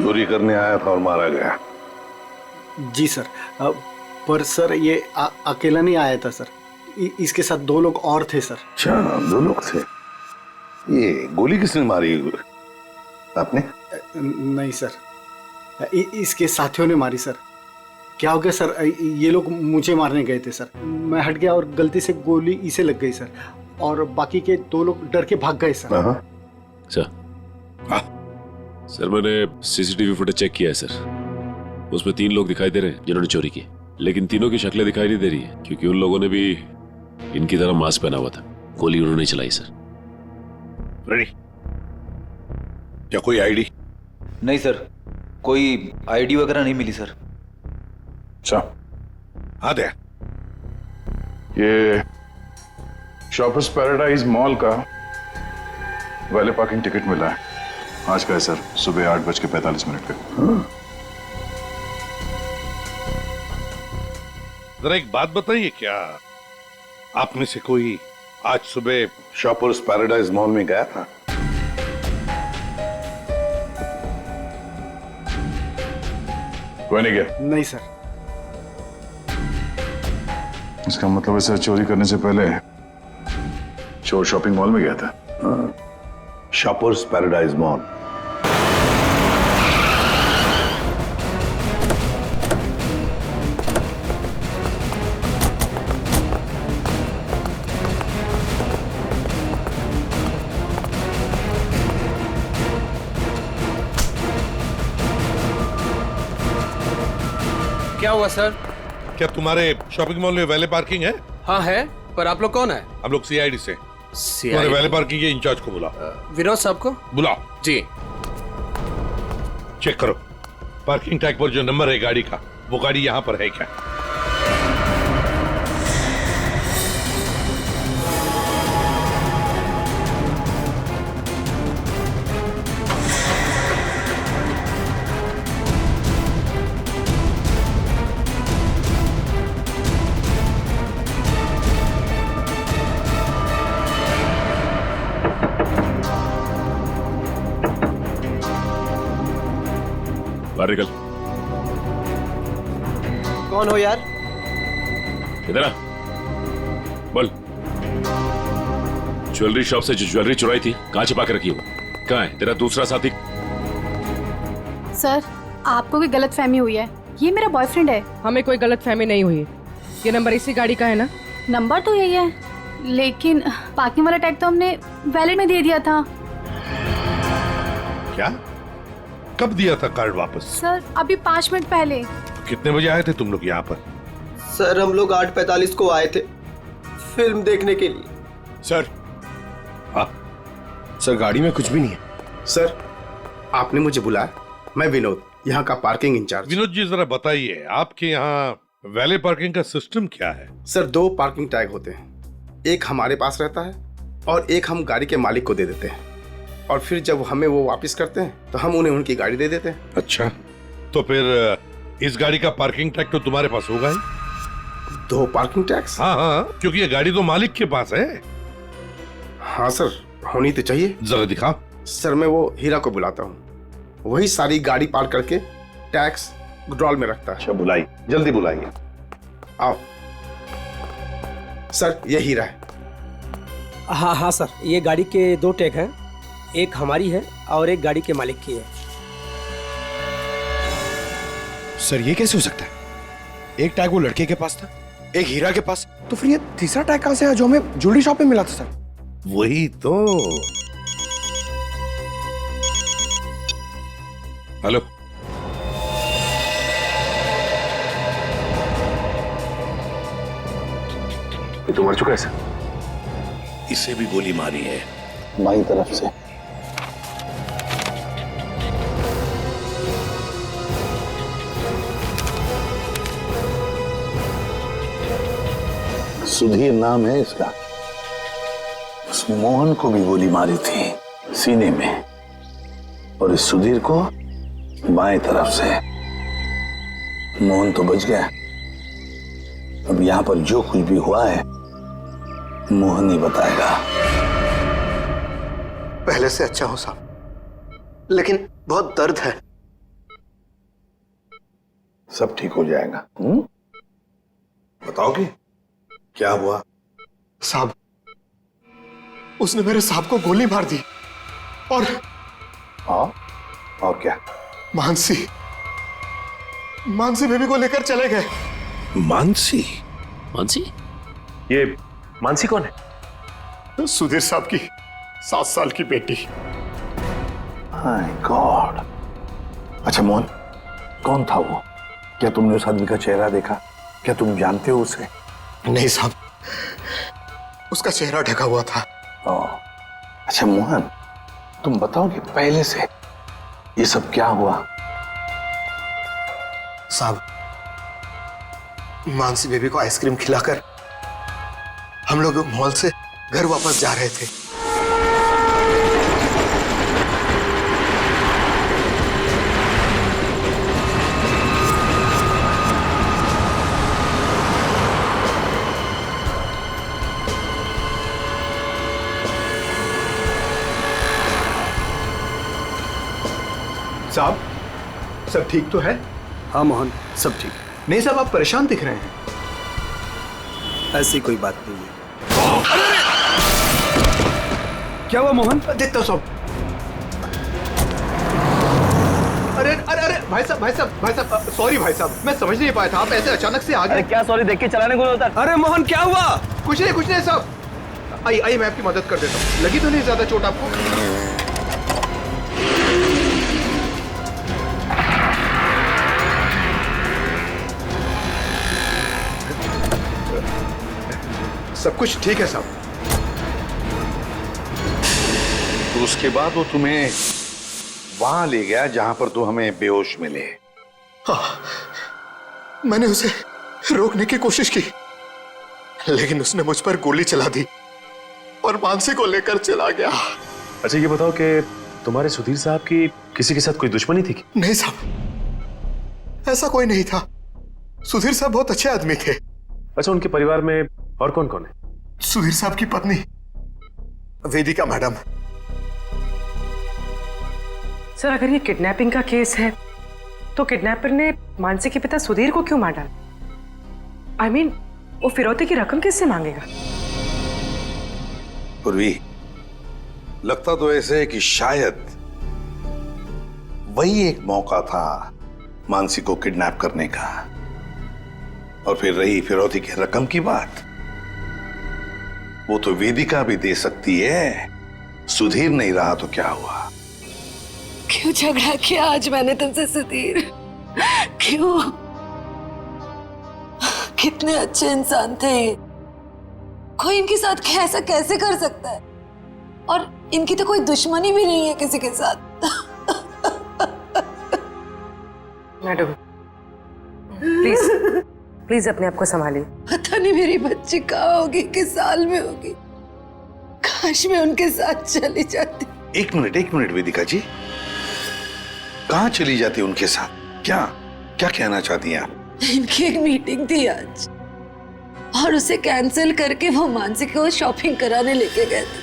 चोरी करने आया था और मारा गया। जी सर। पर सर ये अकेला नहीं आया था सर, इसके साथ 2 लोग और थे सर। अच्छा, 2 लोग थे। ये गोली किसने मारी? आपने? नहीं सर, इसके साथियों ने मारी सर। क्या हो गया सर, ये लोग मुझे मारने गए थे सर, मैं हट गया और गलती से गोली इसे लग गई सर, और बाकी के 2 लोग डर के भाग गए सर। सर मैंने सीसीटीवी फुटेज चेक किया है सर, उसमें 3 लोग दिखाई दे रहे हैं जिन्होंने चोरी की, लेकिन तीनों की शक्लें दिखाई नहीं दे रही है क्योंकि उन लोगों ने भी इनकी तरह मास्क पहना हुआ था। गोली उन्होंने चलाई सर। रेडी? क्या कोई आईडी? नहीं सर, कोई आईडी वगैरह नहीं मिली सर। अच्छा, हाँ दे। ये शॉपर्स पैराडाइज मॉल का वैले पार्किंग टिकट मिला है आज का है सर, सुबह 8:45 पे। जरा एक बात बताइए, क्या आप में से कोई आज सुबह शॉपर्स पैराडाइज मॉल में गया था? कोई नहीं गया? नहीं सर। इसका मतलब ऐसा चोरी करने से पहले चोर शॉपिंग मॉल में गया था। Shoppers paradise mall. क्या हुआ सर? क्या तुम्हारे शॉपिंग मॉल में वैले पार्किंग है? हाँ है, पर आप लोग कौन है? हम लोग सीआईडी से। तुम्हारे वैले पार्किंग के इंचार्ज को बुलाओ। विनोद साहब को बुलाओ। जी। चेक करो पार्किंग टैग पर जो नंबर है गाड़ी का, वो गाड़ी यहाँ पर है क्या? बाहर निकल। कौन हो यार? इधर आ, बोल। ज्वेलरी शॉप से जो ज्वेलरी चुराई थी कहाँ छिपा के रखी हो? कहाँ है तेरा दूसरा साथी? सर, आपको कोई गलतफहमी हुई है, ये मेरा बॉयफ्रेंड है। हमें कोई गलतफहमी नहीं हुई। ये नंबर इसी गाड़ी का है ना? नंबर तो यही है, लेकिन पार्किंग वाला टैग तो हमने वैलेट में दे दिया था। क्या? कब दिया था कार्ड वापस? सर अभी 5 मिनट पहले। कितने बजे आए थे तुम लोग यहाँ पर? सर हम लोग 8:45 को आए थे फिल्म देखने के लिए। सर, हाँ सर गाड़ी में कुछ भी नहीं है। सर आपने मुझे बुलाया, मैं विनोद, यहाँ का पार्किंग इंचार्ज। विनोद जी जरा बताइए, आपके यहाँ वैले पार्किंग का सिस्टम क्या है? सर 2 पार्किंग टैग होते हैं, एक हमारे पास रहता है और एक हम गाड़ी के मालिक को दे देते हैं, और फिर जब हमें वो वापस करते हैं तो हम उन्हें उनकी गाड़ी दे देते हैं। अच्छा, तो फिर इस गाड़ी का पार्किंग टैग तो तुम्हारे पास होगा ही? 2 पार्किंग टैक्स? हाँ हाँ, क्योंकि ये गाड़ी तो मालिक के पास है। हाँ सर, होनी तो चाहिए। जरा दिखाओ। सर मैं वो हीरा को बुलाता हूँ, वही सारी गाड़ी पार्क करके टैक्स ड्रॉल में रखता है। अच्छा बुलाइए, जल्दी बुलाइए। आओ सर, ये हीरा है। हाँ हाँ सर, ये गाड़ी के 2 टैग हैं, एक हमारी है और एक गाड़ी के मालिक की है। सर ये कैसे हो सकता है? एक टैग वो लड़के के पास था, एक हीरा के पास, तो फिर ये तीसरा टैग कहां से है जो हमें ज्वेलरी शॉप में मिला था? सर वही तो। हेलो, ये तो मर चुका है सर। इसे भी गोली मारी है बाई तरफ से। सुधीर नाम है इसका। उस मोहन को भी गोली मारी थी सीने में, और इस सुधीर को बाएं तरफ से। मोहन तो बच गया। अब यहां पर जो कुछ भी हुआ है मोहन ही बताएगा। पहले से अच्छा हो साहब, लेकिन बहुत दर्द है। सब ठीक हो जाएगा। बताओगे क्या हुआ? साहब, उसने मेरे साहब को गोली मार दी और क्या? मानसी बेबी को लेकर चले गए। मानसी? मानसी? ये मानसी कौन है? सुधीर साहब की 7 साल की बेटी। My God. अच्छा मोहन, कौन था वो? क्या तुमने उस आदमी का चेहरा देखा? क्या तुम जानते हो उसे? नहीं साहब, उसका चेहरा ढका हुआ था। अच्छा मोहन, तुम बताओगे पहले से ये सब क्या हुआ? साहब, मानसी बेबी को आइसक्रीम खिलाकर हम लोग मॉल से घर वापस जा रहे थे। साहब, सब ठीक तो है? हाँ मोहन, सब ठीक। नहीं साहब, आप परेशान दिख रहे हैं। ऐसी कोई बात नहीं है। क्या हुआ मोहन? देखता हूं साहब। अरे अरे अरे भाई साहब, सॉरी भाई साहब, मैं समझ नहीं पाया था, आप ऐसे अचानक से आ गए। क्या सॉरी, देख के चलाने को होता। अरे मोहन, क्या हुआ? कुछ नहीं साहब। आइए मैं आपकी मदद कर देता हूँ। लगी तो नहीं ज्यादा चोट आपको? सब कुछ ठीक है साहब। तो उसके बाद वो तुम्हें वहां ले गया जहां पर तुम हमें बेहोश मिले? हाँ, मैंने उसे रोकने की कोशिश की, लेकिन उसने मुझ पर गोली चला दी और मानसी को लेकर चला गया। अच्छा ये बताओ कि तुम्हारे सुधीर साहब की किसी के साथ कोई दुश्मनी थी? नहीं साहब, ऐसा कोई नहीं था। सुधीर साहब बहुत अच्छे आदमी थे। अच्छा, उनके परिवार में और कौन कौन है? सुधीर साहब की पत्नी वेदिका मैडम। सर, अगर ये किडनैपिंग का केस है तो किडनैपर ने मानसी के पिता सुधीर को क्यों मार डाला? I mean, वो फिरौती की रकम किससे मांगेगा? पूर्वी, लगता तो ऐसे है कि शायद वही एक मौका था मानसी को किडनैप करने का। और फिर रही फिरौती की रकम की बात, वो तो वेदिका भी दे सकती है। सुधीर नहीं रहा तो क्या हुआ? क्यों झगड़ा किया आज मैंने तुमसे सुधीर? क्यों? कितने अच्छे इंसान थे ये। कोई इनके साथ ऐसा कैसे कर सकता है? और इनकी तो कोई दुश्मनी भी नहीं है किसी के साथ। मैडम, प्लीज अपने आप को संभालिए। पता नहीं मेरी बच्ची कहाँ होगी, किस साल में होगी। काश मैं उनके साथ चली जाती। एक मिनट वेदिका जी, कहाँ चली जाती उनके साथ? क्या कहना चाहती हैं आप? इनकी एक मीटिंग थी आज और उसे कैंसिल करके वो मानसी को शॉपिंग कराने लेके गए थे।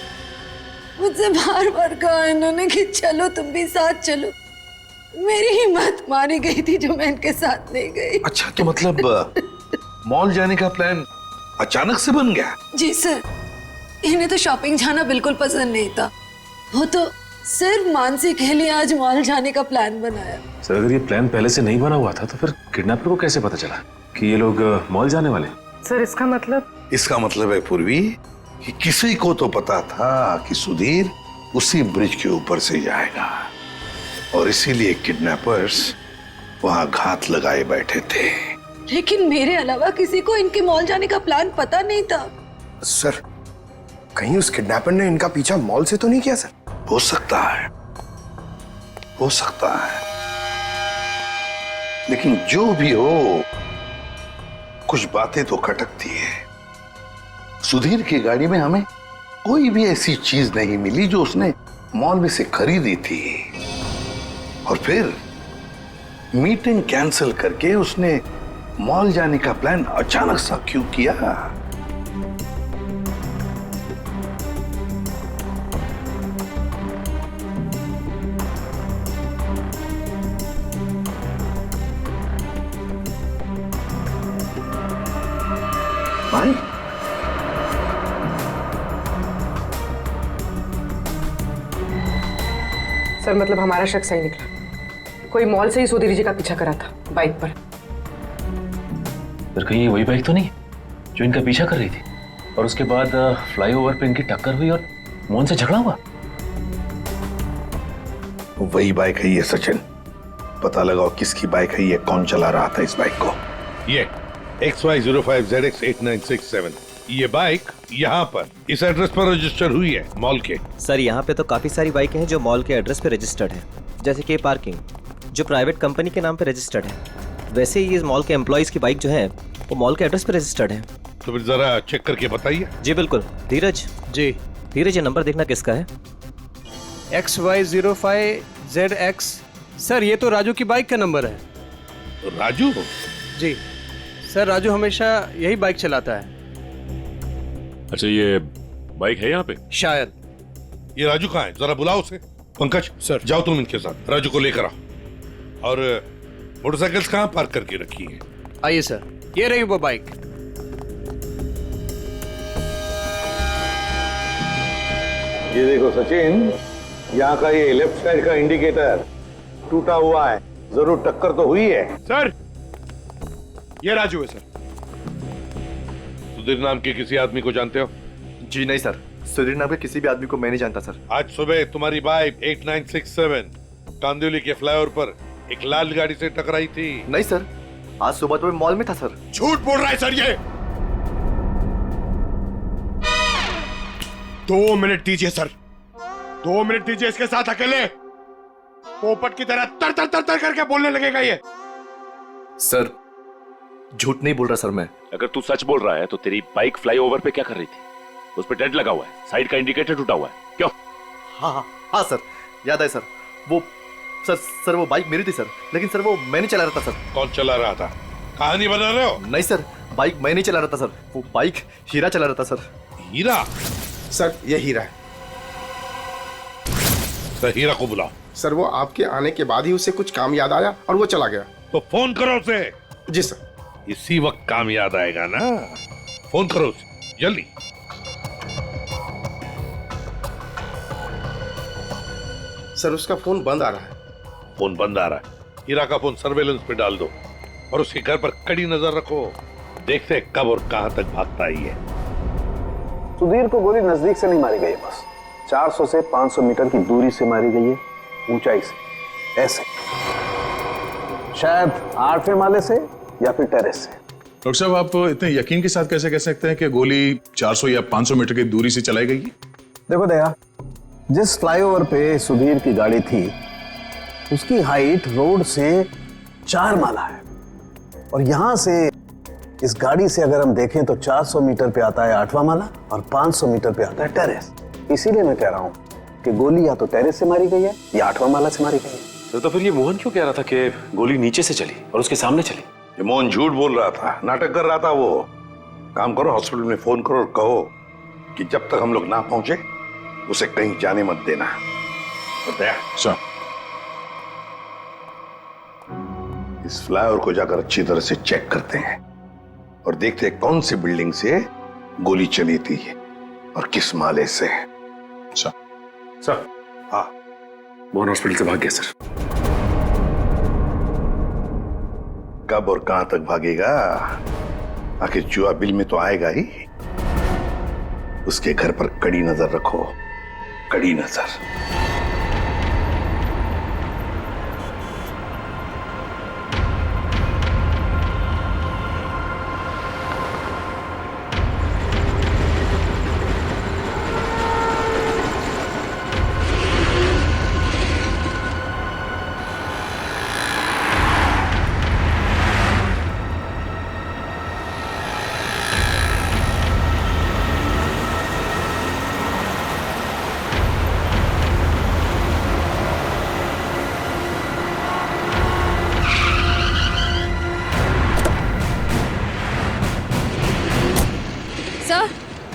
मुझसे बार कहा इन्होंने कि चलो तुम भी साथ चलो। मेरी हिम्मत मारी गई थी जो मैं इनके साथ नहीं गई। अच्छा, तो मतलब मॉल जाने का प्लान अचानक से बन गया? जी सर, इन्हें तो शॉपिंग जाना बिल्कुल पसंद नहीं था। वो तो सिर्फ मानसी के लिए आज मॉल जाने का प्लान बनाया। सर, अगर ये प्लान पहले से नहीं बना हुआ था तो फिर किडनैपर को कैसे पता चला कि ये लोग मॉल जाने वाले? सर, इसका मतलब है पूर्वी कि किसी को तो पता था कि सुधीर उसी ब्रिज के ऊपर से जाएगा और इसीलिए किडनैपर्स वहां घात लगाए बैठे थे। लेकिन मेरे अलावा किसी को इनके मॉल जाने का प्लान पता नहीं था। सर, कहीं उस किडनैपर ने इनका पीछा मॉल से तो नहीं किया? सर, हो सकता है, लेकिन जो भी हो, कुछ बातें तो खटकती है। सुधीर की गाड़ी में हमें कोई भी ऐसी चीज नहीं मिली जो उसने मॉल में से खरीदी थी। और फिर मीटिंग कैंसिल करके उसने मॉल जाने का प्लान अचानक सा क्यों किया? सर मतलब हमारा शक सही निकला, कोई मॉल से ही सुधीर जी का पीछा करा था बाइक पर। फिर कहीं ये वही बाइक तो नहीं जो इनका पीछा कर रही थी और उसके बाद फ्लाईओवर पे इनकी टक्कर हुई और मोहन से झगड़ा हुआ? वही बाइक है ये सचिन। पता लगाओ किसकी बाइक है ये, कौन चला रहा था इस बाइक को। ये XY05ZX8967 ये बाइक यहाँ पर इस एड्रेस पर रजिस्टर हुई है मॉल के। सर यहाँ पे तो काफी सारी बाइकें हैं जो मॉल के एड्रेस पे रजिस्टर्ड है, जैसे कि पार्किंग जो प्राइवेट कंपनी के नाम पे रजिस्टर्ड है। वैसे ही इस मॉल के एम्प्लॉइज की बाइक जो है वो मॉल के एड्रेस पे रजिस्टर्ड है। तो फिर जरा चेक करके बताइए। जी बिल्कुल। धीरज जी। धीरज ये नंबर देखना किसका है? XY05ZX। सर ये तो राजू की बाइक का नंबर है। राजू? जी सर, राजू हमेशा यही बाइक चलाता है। अच्छा ये बाइक है यहाँ पे? शायद। ये राजू कहाँ है, जरा बुलाओ उसे। पंकज सर जाओ तुम इनके साथ, राजू को लेकर आओ। और मोटरसाइकिल्स कहाँ पार्क करके रखी है? आइए सर, ये रही वो बाइक। ये देखो सचिन, यहाँ का ये लेफ्ट साइड का इंडिकेटर टूटा हुआ है, जरूर टक्कर तो हुई है। सर ये राजू है सर। सुधीर नाम के किसी आदमी को जानते हो? जी नहीं सर, सुधीर नाम के किसी भी आदमी को मैं नहीं जानता सर। आज सुबह तुम्हारी बाइक 8967 कांदिवली के फ्लाईओवर पर एक लाल गाड़ी से टकराई थी। नहीं सर, आज सुबह तो मैं मॉल में था सर। झूठ बोल रहा है सर ये। 2 मिनट दीजिए सर, 2 मिनट दीजिए इसके साथ अकेले। पोपट की तरह तर तर तर तर करके बोलने लगेगा ये। सर झूठ नहीं बोल रहा सर मैं। अगर तू सच बोल रहा है तो तेरी बाइक फ्लाईओवर पे क्या कर रही थी? उस पे डेंट लगा हुआ है, साइड का इंडिकेटर टूटा हुआ है, क्यों? हाँ सर, याद है सर। वो सर वो बाइक मेरी थी सर, लेकिन सर वो मैं नहीं चला रहा था सर। कौन चला रहा था? कहानी बना रहे हो? नहीं सर, बाइक मैं नहीं चला रहा था सर, वो बाइक हीरा चला रहा था सर। हीरा? सर ये हीरा है। सर हीरा को बुलाओ। सर वो आपके आने के बाद ही उसे कुछ काम याद आया और वो चला गया। तो फोन करो उसे। जी सर। इसी वक्त काम याद आएगा ना, फोन करो उसे जल्दी। सर उसका फोन बंद आ रहा है। फोन बंद आ रहा है? हीरा का फोन सर्वेलेंस पे डाल दो और उसके घर पर कड़ी नजर रखो। देखते हैं कब और कहां तक भागता है ये। सुधीर को गोली नजदीक से नहीं मारी गई, बस 400 से 500 मीटर की दूरी से मारी गई है, ऊंचाई से, ऐसे शायद 8वें माले से या फिर टेरेस से। डॉक्टर साहब आप इतने यकीन के साथ कैसे कह सकते हैं कि गोली 400 या 500 मीटर की दूरी से चलाई गई? देखो दया, जिस फ्लाईओवर पे सुधीर की गाड़ी थी उसकी हाइट रोड से 4 माला है और यहां से इस गाड़ी से अगर हम देखें तो 400 मीटर पे आता है 8वां माला और 500 मीटर पे आता है टेरेस। इसीलिए मैं कह रहा हूं कि गोली या तो टेरेस से मारी गई है या 8वां माला से मारी गई है। तो फिर ये मोहन क्यों कह रहा था कि गोली नीचे से चली और उसके सामने चली? ये मोहन झूठ बोल रहा था, नाटक कर रहा था वो। काम करो, हॉस्पिटल में फोन करो और कहो कि जब तक हम लोग ना पहुंचे उसे कहीं जाने मत देना। बताया सर। इस फ्लाईओवर को जाकर अच्छी तरह से चेक करते हैं और देखते हैं कौन सी बिल्डिंग से गोली चली थी और किस माले से। सर। सर। हाँ मोहन हॉस्पिटल से भाग गया सर। कब और कहां तक भागेगा? आखिर जुआ बिल में तो आएगा ही। उसके घर पर कड़ी नजर रखो, कड़ी नजर।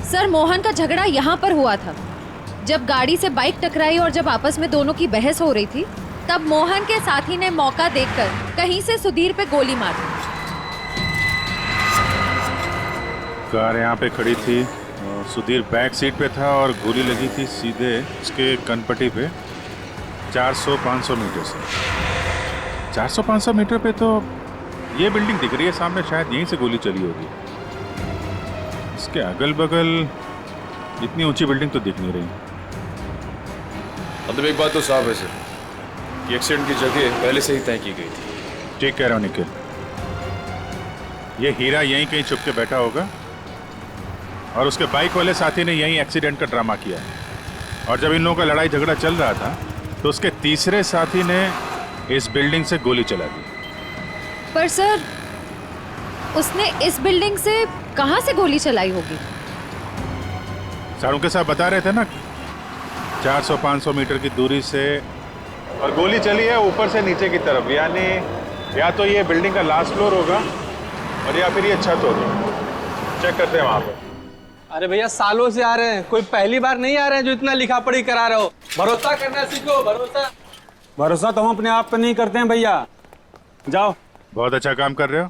सर मोहन का झगड़ा यहाँ पर हुआ था। जब गाड़ी से बाइक टकराई और जब आपस में दोनों की बहस हो रही थी तब मोहन के साथी ने मौका देखकर कहीं से सुधीर पे गोली मार दी। कार यहाँ पे खड़ी थी, सुधीर बैक सीट पे था और गोली लगी थी सीधे उसके कनपट्टी पे, 400-500 मीटर से। 400-500 मीटर पे तो ये बिल्डिंग दिख रही है सामने, शायद यहीं से गोली चली होगी। इसके अगल बगल इतनी ऊंची बिल्डिंग तो दिख नहीं रही। मतलब एक बात तो साफ है सर, ये एक्सीडेंट की जगह पहले से ही तय की गई थी। ठीक कह रहा हूँ निखिल, ये हीरा यहीं कहीं छुप के बैठा होगा और उसके बाइक वाले साथी ने यहीं एक्सीडेंट का ड्रामा किया। और जब इन लोगों का लड़ाई झगड़ा चल रहा था तो उसके तीसरे साथी ने इस बिल्डिंग से गोली चला दी। पर सर, उसने इस बिल्डिंग से कहां से गोली चलाई होगी? सारों के साथ बता रहे थे ना, 400-500 मीटर की दूरी से, और गोली चली है ऊपर से नीचे की तरफ, यानी या तो ये बिल्डिंग का लास्ट फ्लोर होगा और या फिर ये छत होगी। चेक करते हैं वहां पर। अरे भैया सालों से आ रहे हैं, कोई पहली बार नहीं आ रहे हैं जो इतना लिखा पढ़ी करा रहे हो। भरोसा करना सीखो, भरोसा। भरोसा तो हम अपने आप पे नहीं करते हैं भैया। जाओ। बहुत अच्छा काम कर रहे हो,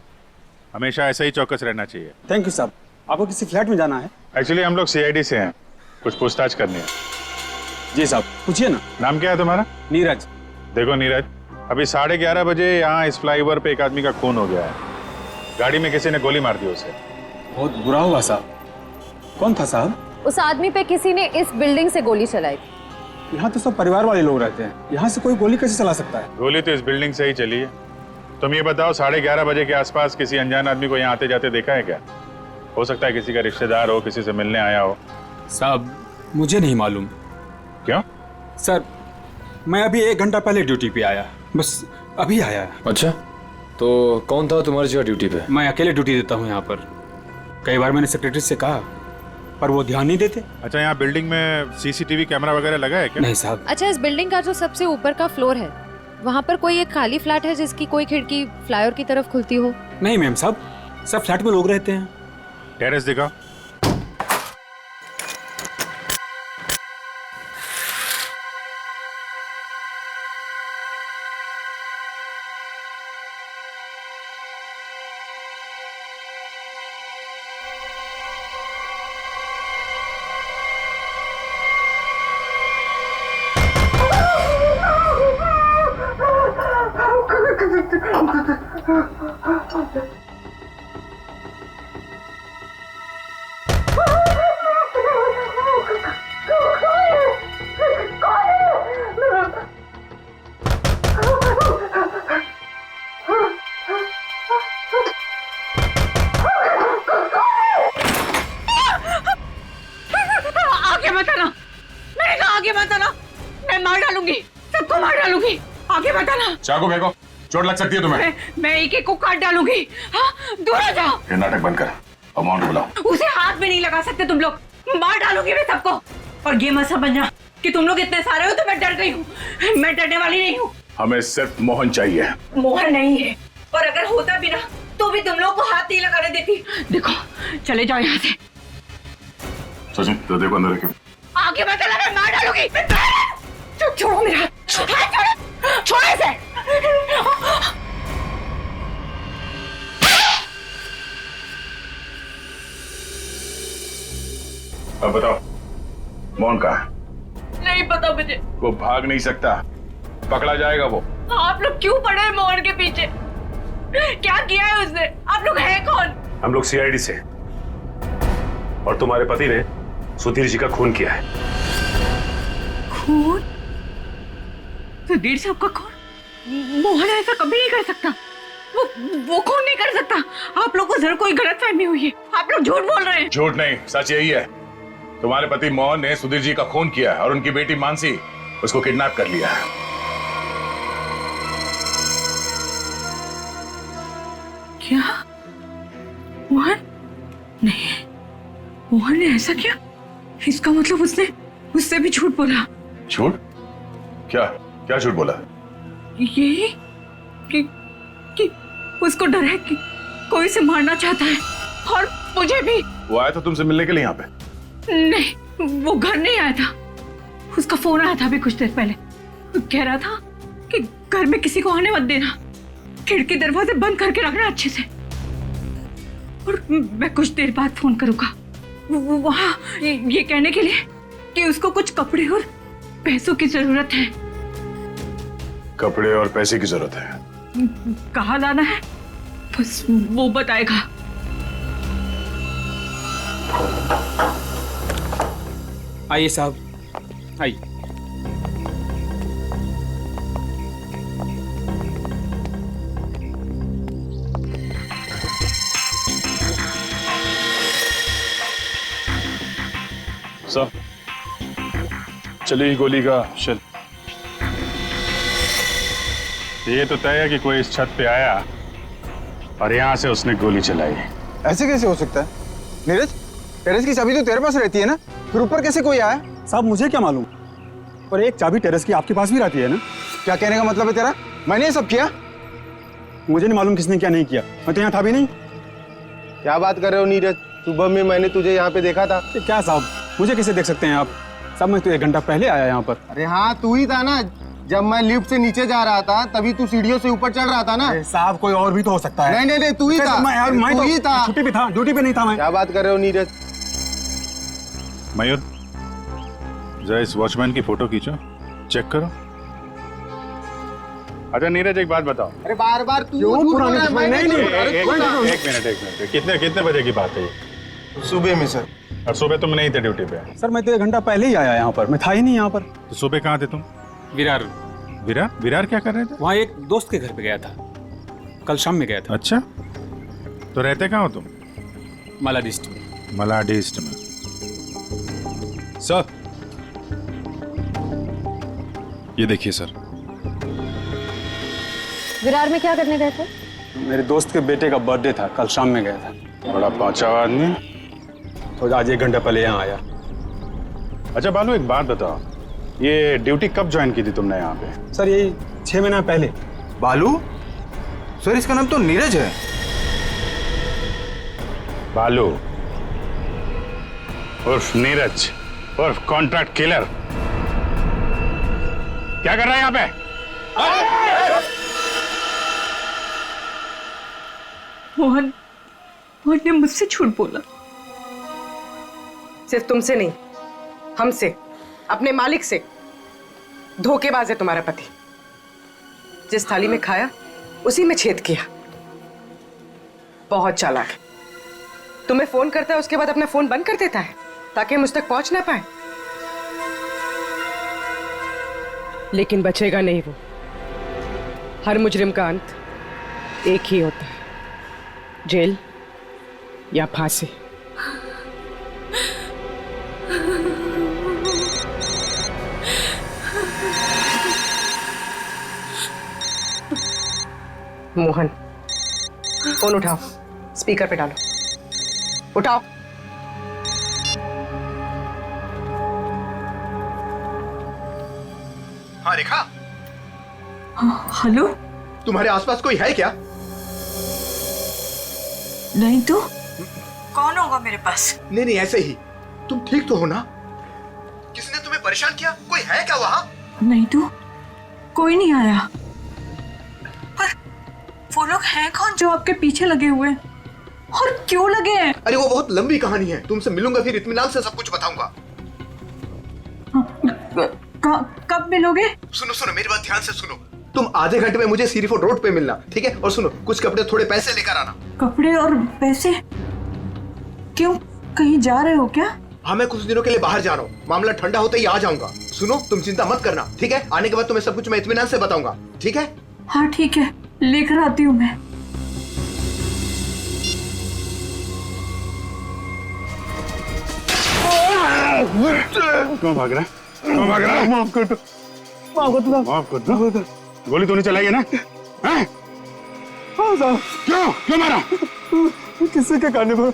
हमेशा ऐसा ही चौकस रहना चाहिए। थैंक यू साहब। आपको किसी फ्लैट में जाना है? एक्चुअली हम लोग CID से हैं, कुछ पूछताछ करनी है। जी साहब, पूछिए ना। नाम क्या है तुम्हारा? नीरज। देखो नीरज, अभी 11:30 बजे यहाँ इस फ्लाईओवर पे एक आदमी का खून हो गया है। गाड़ी में किसी ने गोली मार दी उसे। बहुत बुरा हुआ साहब। कौन था साहब? उस आदमी पे किसी ने इस बिल्डिंग से गोली चलाई। यहाँ तो सब परिवार वाले लोग रहते हैं, यहाँ से कोई गोली कैसे चला सकता है? गोली तो इस बिल्डिंग से ही चली है। तुम ये बताओ, 11:30 बजे के आसपास किसी अनजान आदमी को यहाँ आते जाते देखा है क्या? हो सकता है किसी का रिश्तेदार हो, किसी से मिलने आया हो। साहब मुझे नहीं मालूम। क्यों? सर मैं अभी 1 घंटा पहले ड्यूटी पे आया, बस अभी आया। अच्छा, तो कौन था तुम्हारी जगह ड्यूटी पे? मैं अकेले ड्यूटी देता हूँ यहाँ पर। कई बार मैंने सेक्रेटरी से कहा पर वो ध्यान नहीं देते। अच्छा, यहाँ बिल्डिंग में CCTV कैमरा वगैरह लगा है क्या? नहीं साहब। अच्छा, इस बिल्डिंग का जो सबसे ऊपर का फ्लोर है, वहाँ पर कोई एक खाली फ्लैट है जिसकी कोई खिड़की फ्लाईओवर की तरफ खुलती हो? नहीं मैम साहब, सब फ्लैट में लोग रहते हैं। टेरेस दिखाओ। आगे मत आना, मैंने कहा आगे मत आना, मैं मार डालूंगी, सबको मार डालूंगी। आगे मत आना। चाकू फेंको, चोट लग सकती है तुम्हें। मैं एक को काट डालूंगी। हाँ, दूर हो जाओ। ये नाटक बंद कर, अमाउंट बुलाओ। उसे हाथ भी नहीं लगा सकते तुम लोग, मार डालूंगी मैं सबको। और ये मत समझना कि तुम लोग इतने सारे हो तो मैं डर गई हूँ, मैं डरने वाली नहीं हूँ। हमें सिर्फ मोहन चाहिए। मोहन नहीं है, और अगर होता भी ना तो भी तुम लोग को हाथ नहीं लगाने देती। देखो, चले जाओ यहाँ से। सचिन तो देखो अंदर रखे। आगे मत आना, मैं मार डालूंगी। छोड़ो मेरा हाथ, छोड़ो, छोड़ो इसे। अब बताओ, मोहन कहाँ है? नहीं पता मुझे। वो भाग नहीं सकता, पकड़ा जाएगा वो। आप लोग क्यों पड़े हैं मोहन के पीछे? क्या किया है उसने? आप लोग हैं कौन? हम लोग CID से, और तुम्हारे पति ने सुधीर जी का खून किया है। खून? सुधीर साहब का खून? मोहन ऐसा कभी नहीं कर सकता। वो खून नहीं कर सकता। आप लोग को जरूर कोई गलतफहमी हुई है, आप लोग झूठ बोल रहे हैं। झूठ नहीं, सच यही है। तुम्हारे पति मोहन ने सुधीर जी का खून किया है और उनकी बेटी मानसी उसको किडनैप कर लिया है। क्या? मोहन? नहीं, मोहन ने ऐसा किया? इसका मतलब उसने उससे भी झूठ बोला। झूठ? क्या क्या झूठ बोला? यही कि उसको डर है कि कोई उसे मारना चाहता है, और मुझे भी। वो आया था तुमसे मिलने के लिए यहाँ पे? नहीं, वो घर नहीं आया था। उसका फोन आया था अभी कुछ देर पहले, कह रहा था कि घर में किसी को आने मत देना, खिड़की दरवाजे बंद करके रखना अच्छे से, और मैं कुछ देर बाद फोन करूंगा वहाँ ये कहने के लिए कि उसको कुछ कपड़े और पैसों की जरूरत है। कपड़े और पैसे की जरूरत है। कहाँ लाना है बस वो बताएगा। आइए साहब, आइए। सर, चली गोली का शेल। ये तो तय है कि कोई इस छत पे आया और यहाँ से उसने गोली चलाई। ऐसे कैसे हो सकता है? नीरज, टेरेस की चाबी तो तेरे पास रहती है ना, फिर ऊपर कैसे कोई आया? साहब मुझे क्या मालूम, पर एक चाबी टेरेस की आपके पास भी रहती है ना। क्या कहने का मतलब है तेरा? मैंने ये सब किया? मुझे नहीं मालूम किसने क्या नहीं किया, मैं तो यहाँ था भी नहीं। क्या बात कर रहे हो नीरज? सुबह में मैंने तुझे यहाँ पे देखा था। क्या साहब, मुझे कैसे देख सकते हैं आप? साहब मैं तो 1 घंटा पहले आया यहाँ पर। अरे हाँ, तू ही था ना। जब मैं लिफ्ट से नीचे जा रहा था तभी तू सीढ़ियों से ऊपर चढ़ रहा था ना। साहब कोई और भी तो हो सकता है। नहीं नहीं नहीं, तू ही था। मैं तू ही था। छुट्टी पे था, ड्यूटी पे नहीं था मैं। क्या बात कर रहे हो नीरज? मयूर, जरा इस वॉचमैन की फोटो खींचो, चेक करो। अच्छा नीरज, एक बात बताओ। अरे बार बार तू क्यों पुरानी दुश्मनी? नहीं एक मिनट, कितने बजे की बात है ये? सुबह में सर। और सुबह तुम नहीं थे ड्यूटी पे? सर मैं तो 1 घंटा पहले ही आया यहाँ पर, मैं था ही नहीं यहाँ पर। तो सुबह कहाँ थे तुम? विरार। विरार क्या कर रहे थे? वहाँ एक दोस्त के घर पे गया था, कल शाम में गया था। अच्छा, तो रहते कहाँ हो तुम? मलाडिस्ट में। मलाडिस्ट में। सर, ये देखिए सर। विरार में क्या करने गए थे? मेरे दोस्त के बेटे का बर्थडे था, कल शाम में गया था। बड़ा पांचा आदमी, तो आज 1 घंटा पहले यहाँ आया। अच्छा बालू, एक बात बताओ, ये ड्यूटी कब ज्वाइन की थी तुमने यहाँ पे? सर ये 6 महीना पहले। बालू? सर इसका नाम तो नीरज है। बालू उर्फ नीरज उर्फ कॉन्ट्रैक्ट किलर, क्या कर रहा है यहाँ पे? मोहन ने मुझसे झूठ बोला। सिर्फ तुमसे नहीं, हमसे, अपने मालिक से। धोखेबाज है तुम्हारा पति। जिस थाली में खाया उसी में छेद किया। बहुत चालाक है। तुम्हें फोन करता है, उसके बाद अपना फोन बंद कर देता है ताकि मुझ तक पहुंच ना पाए। लेकिन बचेगा नहीं वो। हर मुजरिम का अंत एक ही होता है, जेल या फांसी। मोहन, फोन उठाओ, स्पीकर पे डालो। उठाओ। हाँ रेखा। हेलो, तुम्हारे आसपास कोई है क्या? नहीं तो कौन होगा मेरे पास? नहीं नहीं, ऐसे ही। तुम ठीक तो हो ना? किसने तुम्हें परेशान किया? कोई है क्या वहां? नहीं तो कोई नहीं आया। पर वो लोग हैं कौन जो आपके पीछे लगे हुए हैं? और क्यों लगे हैं? अरे वो बहुत लंबी कहानी है, तुमसे मिलूंगा फिर इत्मीनान से सब कुछ बताऊंगा। कब मिलोगे? सुनो सुनो, मेरी बात ध्यान से सुनो। तुम आधे घंटे में मुझे सीरीफोर्ड रोड पे मिलना, ठीक है? और सुनो, कुछ कपड़े थोड़े पैसे लेकर आना। कपड़े और पैसे? क्यों, कहीं जा रहे हो क्या? हाँ, मैं कुछ दिनों के लिए बाहर जा रहा हूँ। मामला ठंडा होते ही आ जाऊंगा। सुनो, तुम चिंता मत करना, ठीक है? आने के बाद तुम्हें सब कुछ मैं इत्मीनान से बताऊंगा, ठीक है? हाँ ठीक है, लेकर आती हूँ मैं। क्यों भाग रहा है? क्यों भाग रहा है? माफ कर दो, माफ कर दो। गोली तूने चलाई है ना? हैं? हाँ साहब। क्यों मारा? किसी के कहने पर।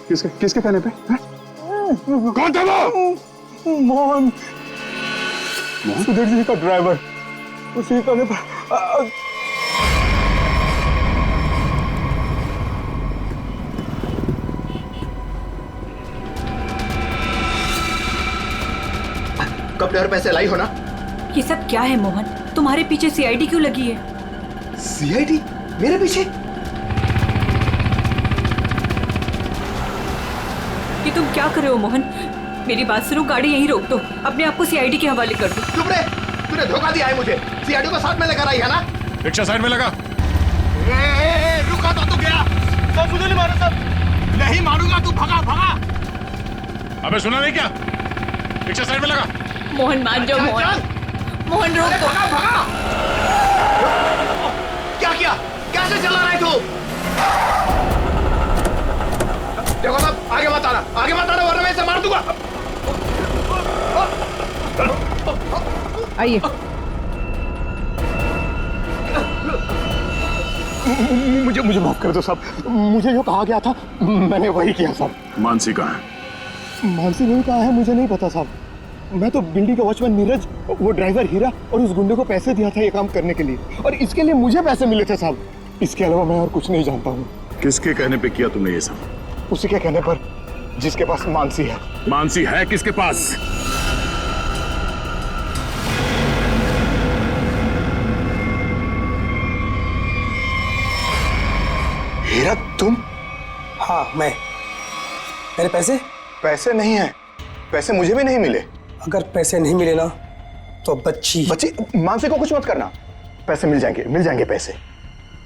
किसके कहने पे? कौन था वो? मोहन, सुधीर जी का ड्राइवर, उसी कहने पर। कपड़े और पैसे लाई हो ना? ये सब क्या है मोहन? तुम्हारे पीछे सीआईडी क्यों लगी है? सीआईडी मेरे पीछे? ये तुम क्या कर रहे हो मोहन? मेरी बात सुनो, गाड़ी यहीं रोक दो, अपने आप को सीआईडी के हवाले कर दो। चुप रहे। तूने धोखा दिया है मुझे। सीआईडी को साथ में लेकर आई है ना? रिक्शा साइड में लगा। रुका तो गया। सब मुझे नहीं मारो, सब नहीं मारूंगा, तू भगा भगा। अबे सुना नहीं क्या? रिक्शा साइड में लगा। मोहन मान जाओ, मोहन। मोहन रोक दो। भगा भगा। क्या किया? कैसे चला रहा है तू? देखो साहब, आगे मत आना वरना मैं इसे मार दूंगा। आइए। मुझे माफ कर दो साहब, मुझे जो कहा गया था मैंने वही किया साहब। मानसी कहाँ है? मानसी नहीं कहा है, मुझे नहीं पता साहब। मैं तो बिल्डिंग का वॉचमैन नीरज, वो ड्राइवर हीरा और उस गुंडे को पैसे दिया था ये काम करने के लिए, और इसके लिए मुझे पैसे मिले थे साहब। इसके अलावा मैं और कुछ नहीं जानता हूँ। किसके कहने पे किया तुमने ये सब? उसी के कहने पर जिसके पास मानसी है। मानसी है किसके पास? हीरा तुम? हाँ मैं। मेरे पैसे? पैसे नहीं है, पैसे मुझे भी नहीं मिले। अगर पैसे नहीं मिले ना तो बच्ची मानसी को कुछ मत करना, पैसे मिल जाएंगे पैसे।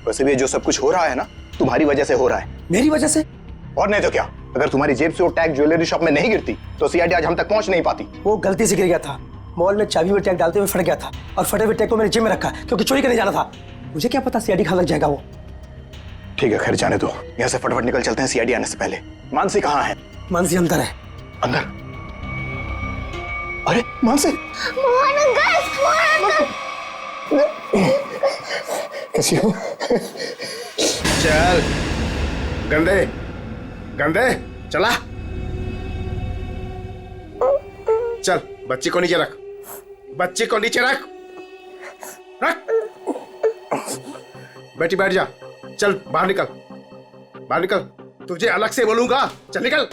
वैसे भी जो सब कुछ हो रहा है ना तुम्हारी वजह से हो रहा है। मेरी वजह से? और नहीं तो क्या, अगर तुम्हारी जेब से वो टैग ज्वेलरी शॉप में नहीं गिरती तो सीआईडी आज हम तक पहुंच नहीं पाती। वो गलती से गिर गया था, मॉल में चाबी में टैग डालते हुए फट गया था, और फटे हुए टैग को मैंने जेब में रखा क्योंकि चोरी करने जाना था। मुझे क्या पता सीआईडी कहाँ लग जाएगा वो। ठीक है, खैर जाने दो, यहाँ से फटाफट निकल चलते हैं सीआईडी आने से पहले। मानसी कहाँ है? मानसी अंदर है। अंदर? अरे मानसी! कैसी हो? चल गंदे गंदे, चला चल। बच्ची को नीचे रख, बच्ची को नीचे रख, रख। बेटी बैठ जा। चल बाहर निकल, बाहर निकल। तुझे अलग से बोलूंगा, चल निकल।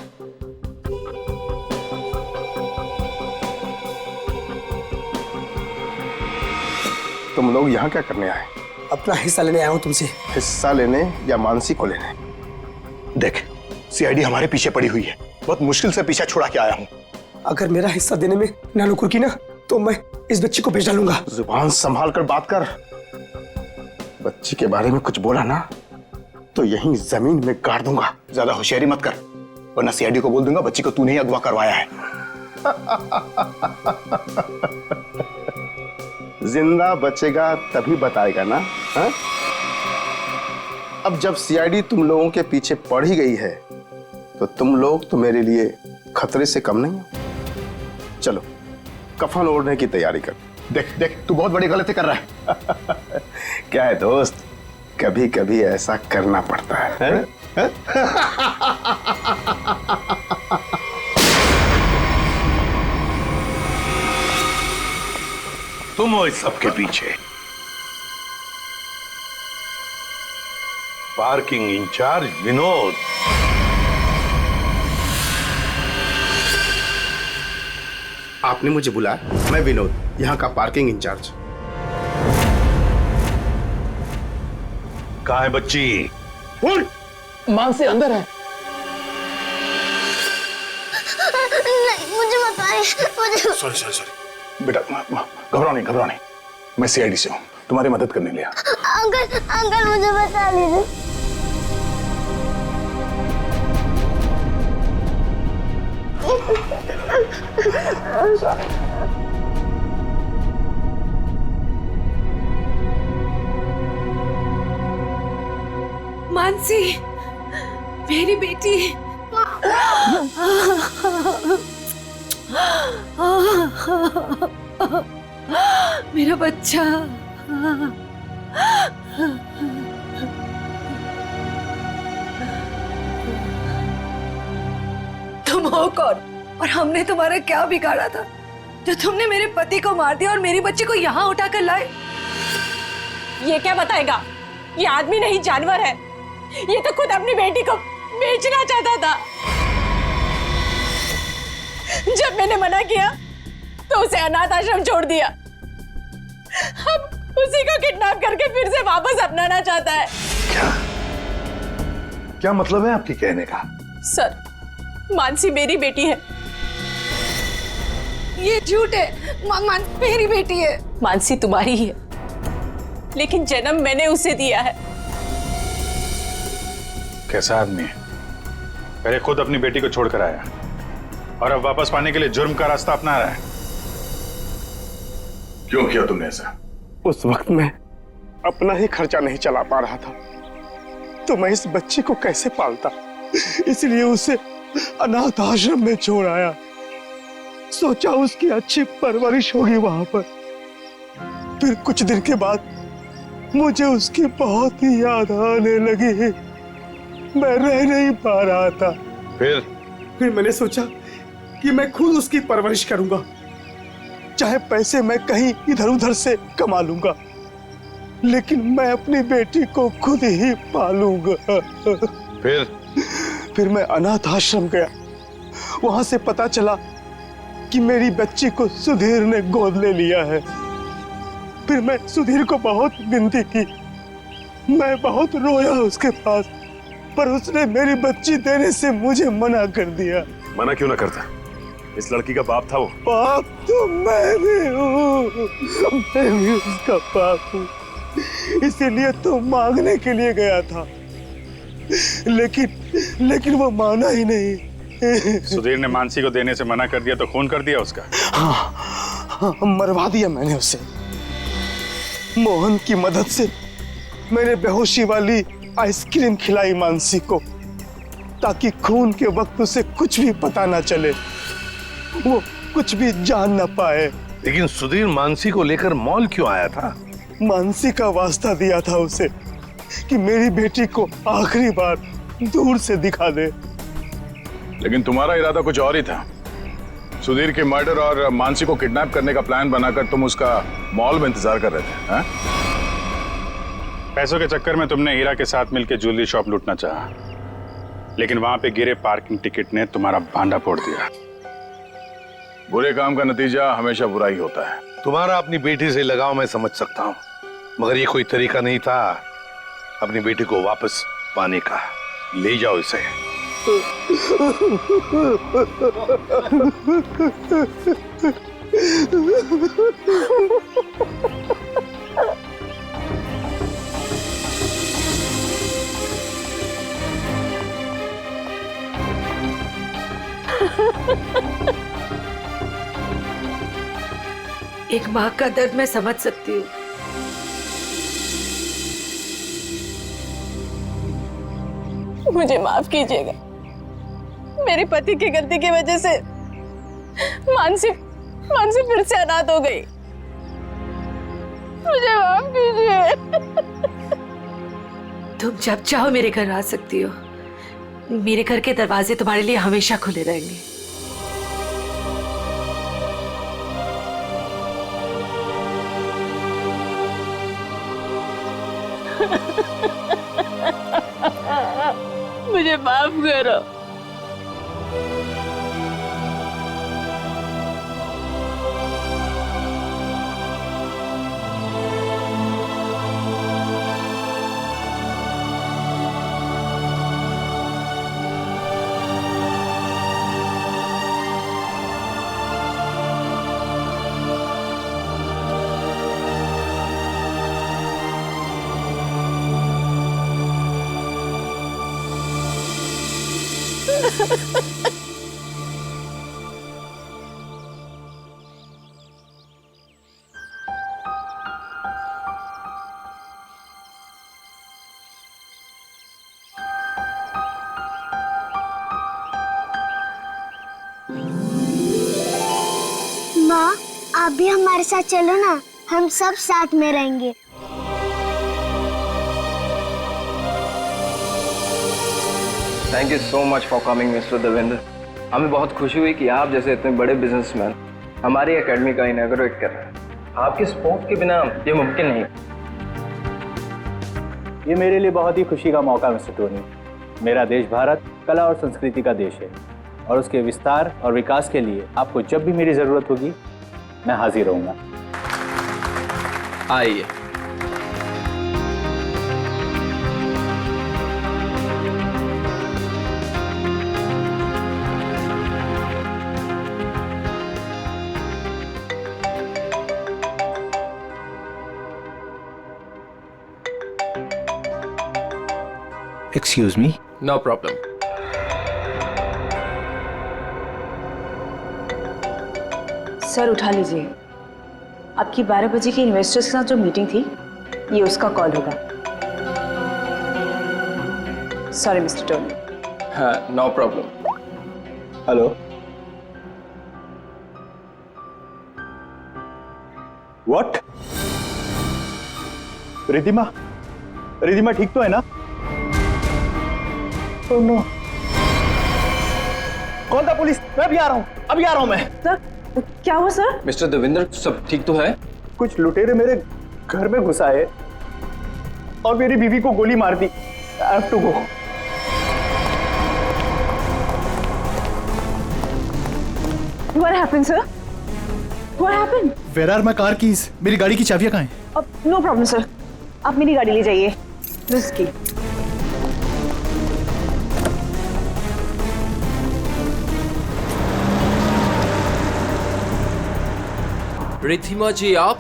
तुम लोग यहाँ क्या करने आए? अपना हिस्सा लेने आया हूँ तुमसे। हिस्सा लेने या मानसी को लेने? देख, सीआईडी हमारे पीछे पड़ी हुई है, बहुत मुश्किल से पीछा छुड़ा के आया हूँ। अगर मेरा हिस्सा देने में ना नुकुर की ना तो मैं इस बच्ची को बेच डालूंगा। जुबान संभाल कर बात कर। बच्ची के बारे में कुछ बोला ना तो यहीं जमीन में गाड़ दूंगा। ज्यादा होशियारी मत कर, वरना सीआईडी को बोल दूंगा बच्ची को तूने ही अगवा करवाया है। जिंदा बचेगा तभी बताएगा ना। हा? अब जब सीआईडी तुम लोगों के पीछे पड़ ही गई है तो तुम लोग तो मेरे लिए खतरे से कम नहीं हो। चलो कफन ओढ़ने की तैयारी कर। देख देख, तू बहुत बड़ी गलती कर रहा है। क्या है दोस्त, कभी कभी ऐसा करना पड़ता है? तुम हो इस सब के पीछे? Parking incharge Vinod. आपने मुझे बुलाया? मैं विनोद, यहाँ का पार्किंग इंचार्ज। कहाँ है बच्ची? मानसी अंदर है। नहीं, मुझे बताइए, मुझे। सॉरी बेटा, घबराओ नहीं, मैं सीआईडी से हूँ, तुम्हारी मदद करने लिया। अंकल मुझे बता लीजिए। मानसी, मेरी बेटी। मेरा बच्चा। तुम हो कौन और हमने तुम्हारा क्या बिगाड़ा था जो तुमने मेरे पति को मार दिया और मेरी बच्ची को यहाँ उठा कर लाए? ये क्या बताएगा? ये आदमी नहीं जानवर है। ये तो खुद अपनी बेटी को बेचना चाहता था। जब मैंने मना किया तो उसे अनाथ आश्रम छोड़ दिया। अब उसी को किडनैप करके फिर से वापस अपनाना चाहता है। क्या मतलब है आपके कहने का? सर, मानसी मेरी बेटी है। ये झूठ है। मानसी मेरी बेटी है। मानसी तुम्हारी है, लेकिन जन्म मैंने उसे दिया है। कैसा आदमी है? पहले खुद अपनी बेटी को छोड़कर आया और अब वापस पाने के लिए जुर्म का रास्ता अपना रहा है। क्यों किया तुमने ऐसा? उस वक्त मैं अपना ही खर्चा नहीं चला पा रहा था, तो मैं इस बच्ची को कैसे पालता, इसलिए उसे अनाथ आश्रम में छोड़ आया। सोचा उसकी अच्छी परवरिश होगी वहां पर। फिर कुछ दिन के बाद मुझे उसकी बहुत ही याद आने लगी। मैं रह नहीं पा रहा था। फिर मैंने सोचा कि मैं खुद उसकी परवरिश करूंगा, चाहे पैसे मैं कहीं इधर उधर से कमा लूंगा, लेकिन मैं अपनी बेटी को खुद ही पालूंगा। फिर मैं अनाथ आश्रम गया। वहां से पता चला कि मेरी बच्ची को सुधीर ने गोद ले लिया है। फिर मैं सुधीर को बहुत विनती की, मैं बहुत रोया उसके पास, पर उसने मेरी बच्ची देने से मुझे मना कर दिया। मना क्यों ना करता? इस लड़की का बाप था वो। बाप तो मैं भी हूँ, मैं भी उसका बाप हूँ, इसीलिए तो मांगने के लिए गया था, लेकिन वो माना ही नहीं। सुधीर ने मानसी को देने से मना कर दिया तो खून कर दिया उसका? हाँ, मरवा दिया मैंने उसे। मोहन की मदद से मैंने बेहोशी वाली आइसक्रीम खिलाई मानसी को, ताकि खून के वक्त उसे कुछ भी पता ना चले, वो कुछ भी जान ना पाए। लेकिन सुधीर मानसी को लेकर मॉल क्यों आया था? मानसी का वास्ता दिया था उसे कि मेरी बेटी को आखिरी बार दूर से दिखा दे। लेकिन तुम्हारा इरादा कुछ और ही था। सुधीर के मर्डर और मानसी को किडनैप करने का प्लान बनाकर तुम उसका मॉल में इंतजार कर रहे थे, हाँ? पैसों के चक्कर में तुमने हीरा के साथ मिलकर ज्वेलरी शॉप लूटना चाहा, लेकिन वहां पे गिरे पार्किंग टिकट ने तुम्हारा भांडा फोड़ दिया। बुरे काम का नतीजा हमेशा बुरा ही होता है। तुम्हारा अपनी बेटी से लगाव मैं समझ सकता हूँ, मगर ये कोई तरीका नहीं था अपनी बेटी को वापस पाने का। ले जाओ इसे। एक माँ का दर्द मैं समझ सकती हूँ। मुझे माफ कीजिएगा, मेरे पति की गलती की वजह से मानसी फिर से अनाथ हो गई। मुझे माफ कीजिए। तुम जब चाहो मेरे घर आ सकती हो। मेरे घर के दरवाजे तुम्हारे लिए हमेशा खुले रहेंगे। मुझे माफ करो। माँ, आप भी हमारे साथ चलो ना, हम सब साथ में रहेंगे। Thank you so much for coming mister Devendra. हमें बहुत खुशी हुई कि आप जैसे इतने बड़े बिजनेसमैन हमारी एकेडमी का इनॉग्रेट कर रहे हैं। आपके सपोर्ट के बिना ये मुमकिन नहीं। ये मेरे लिए बहुत ही खुशी का मौका मिस्टर टोनी। मेरा देश भारत कला और संस्कृति का देश है और उसके विस्तार और विकास के लिए आपको जब भी मेरी ज़रूरत होगी मैं हाजिर रहूँगा। आइए। Excuse me. No problem. Sir उठा लीजिए, आपकी 12 बजे की इन्वेस्टर्स के साथ जो मीटिंग थी ये उसका कॉल होगा। Sorry mister Tony. हाँ, no problem. Hello, what? Riddhima, Riddhima ठीक तो है ना? Oh no, call the police. मैं अभी आ रहा हूँ, अभी आ रहा हूँ मैं। सर क्या हुआ सर? मिस्टर देवेंद्र, सब ठीक तो है? कुछ लुटेरे मेरे घर में घुस आए और मेरी बीवी को गोली मार दी। I have to go. What happened, sir? What happened? Where are my car keys? मेरी गाड़ी की चाबियां कहाँ हैं? No problem, sir. आप मेरी गाड़ी ले जाइए। This is key. रिद्धिमा जी आप?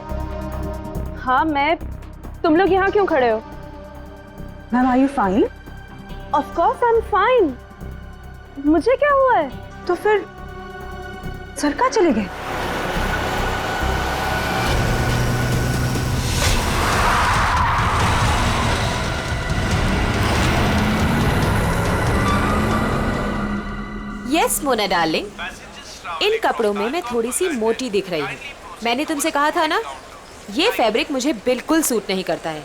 हाँ मैं। तुम लोग यहाँ क्यों खड़े हो? Ma'am are you fine? Of course I am fine. मुझे क्या हुआ है? तो फिर सर कहाँ चले गए? यस मोना डार्लिंग, इन कपड़ों में मैं थोड़ी सी मोटी दिख रही हूँ। मैंने तुमसे कहा था ना, ये फैब्रिक मुझे बिल्कुल सूट नहीं करता है।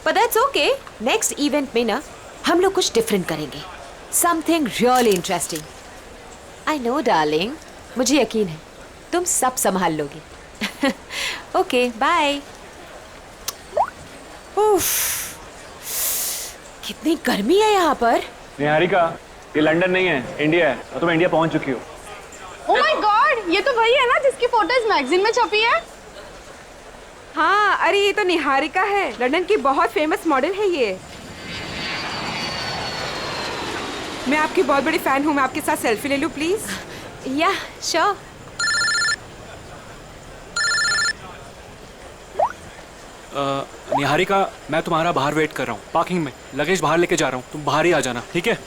पर दैट्स ओके, नेक्स्ट इवेंट में ना हम लोग कुछ डिफरेंट करेंगे, something really interesting. I know darling, मुझे यकीन है तुम सब संभाल लोगी। Okay bye. कितनी गर्मी है यहाँ पर। निहारिका, ये लंदन नहीं है, इंडिया है और तुम इंडिया पहुंच चुकी हो। ओह माय गॉड, ये तो वही है ना जिसकी फोटो इस मैगजीन में छपी है? हाँ, अरे ये तो निहारिका है, लंदन की बहुत फेमस मॉडल है ये। मैं आपकी बहुत बड़ी फैन हूँ, मैं आपके साथ सेल्फी ले लूँ प्लीज? या श्योर। निहारिका, मैं तुम्हारा बाहर वेट कर रहा हूँ, पार्किंग में लगेज बाहर लेके जा रहा हूँ, तुम बाहर ही आ जाना, ठीक है?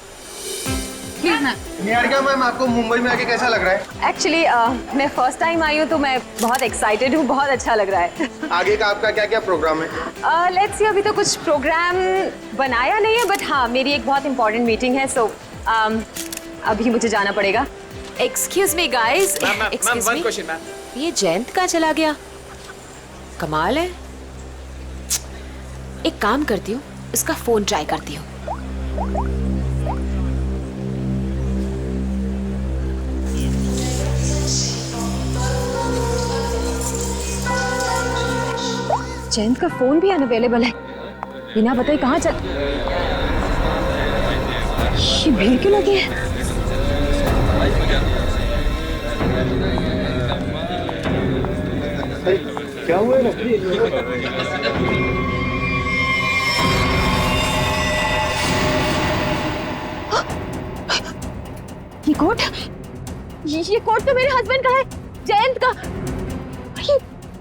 निहारिका मैम, आपको मुंबई में आके कैसा लग रहा है? एक्चुअली मैं फर्स्ट टाइम आई हूँ तो मैं बहुत एक्साइटेड हूँ, बहुत अच्छा लग रहा है। आगे का आपका क्या क्या प्रोग्राम है? लेट्स सी, अभी तो कुछ प्रोग्राम बनाया नहीं है, बट हाँ मेरी एक बहुत इंपॉर्टेंट मीटिंग है, सो अभी मुझे जाना पड़ेगा। Excuse me guys, excuse me, ये जयंत कहाँ चला गया? कमाल है। एक काम करती हूँ, इसका फोन ट्राई करती हूँ। जयंत का फोन भी अनअवेलेबल है, बिना बताए कहाँ चल। ये भीड़ क्यों लगी है? क्या हुआ है? ये कोट तो मेरे हस्बैंड का है, जयंत का।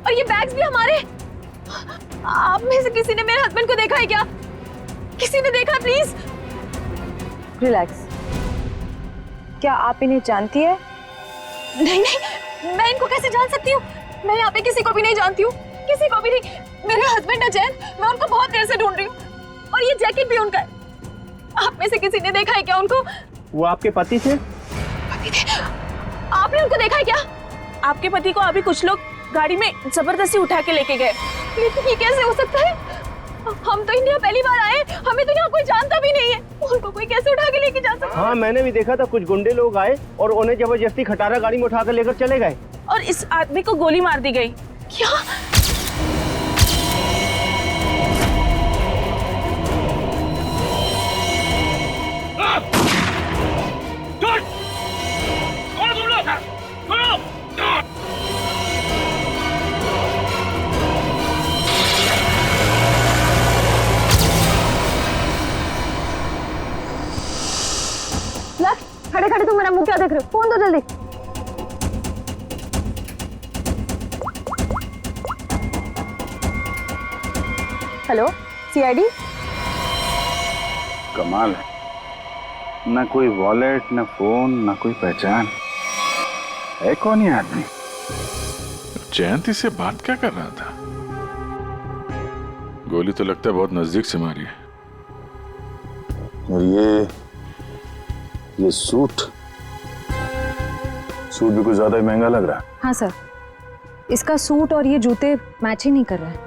और ये बैग्स भी हमारे। आप में से किसी ने मेरे हस्बैंड को देखा है क्या? किसी ने देखा? Please relax. क्या आप इन्हें जानती है? नहीं नहीं, मैं इनको कैसे जान सकती हूँ? मैं यहाँ पे किसी को भी नहीं जानती हूँ, किसी को भी नहीं। मेरे हस्बैंड है जयंत, मैं उनको बहुत देर से ढूंढ रही हूँ, और ये जैकेट भी उनका है। आप में से किसी ने देखा है क्या उनको? वो आपके पति थे? पति थे? आपने उनको देखा है क्या? आपके पति को अभी कुछ लोग गाड़ी में जबरदस्ती उठा के लेके गए। लेकिन ये कैसे हो सकता है? हम तो इंडिया पहली बार आए, हमें तो यहाँ कोई जानता भी नहीं है, उनको कोई कैसे उठा के लेके जा सकता है? हाँ, मैंने भी देखा था, कुछ गुंडे लोग आए और उन्हें जबरदस्ती खटारा गाड़ी में उठा कर लेकर चले गए। और इस आदमी को गोली मार दी गई। क्या? खड़े खड़े तुम मेरा मुंह क्या देख रहे हो? फोन दो जल्दी। Hello, CID? कमाल है, ना कोई वॉलेट, ना फोन, ना कोई पहचान। है कौन ये आदमी? जयंती से बात क्या कर रहा था? गोली तो लगता है बहुत नजदीक से मारी है। और ये सूट भी कुछ ज्यादा ही महंगा लग रहा है। हाँ सर, इसका सूट और ये जूते मैच ही नहीं कर रहे हैं।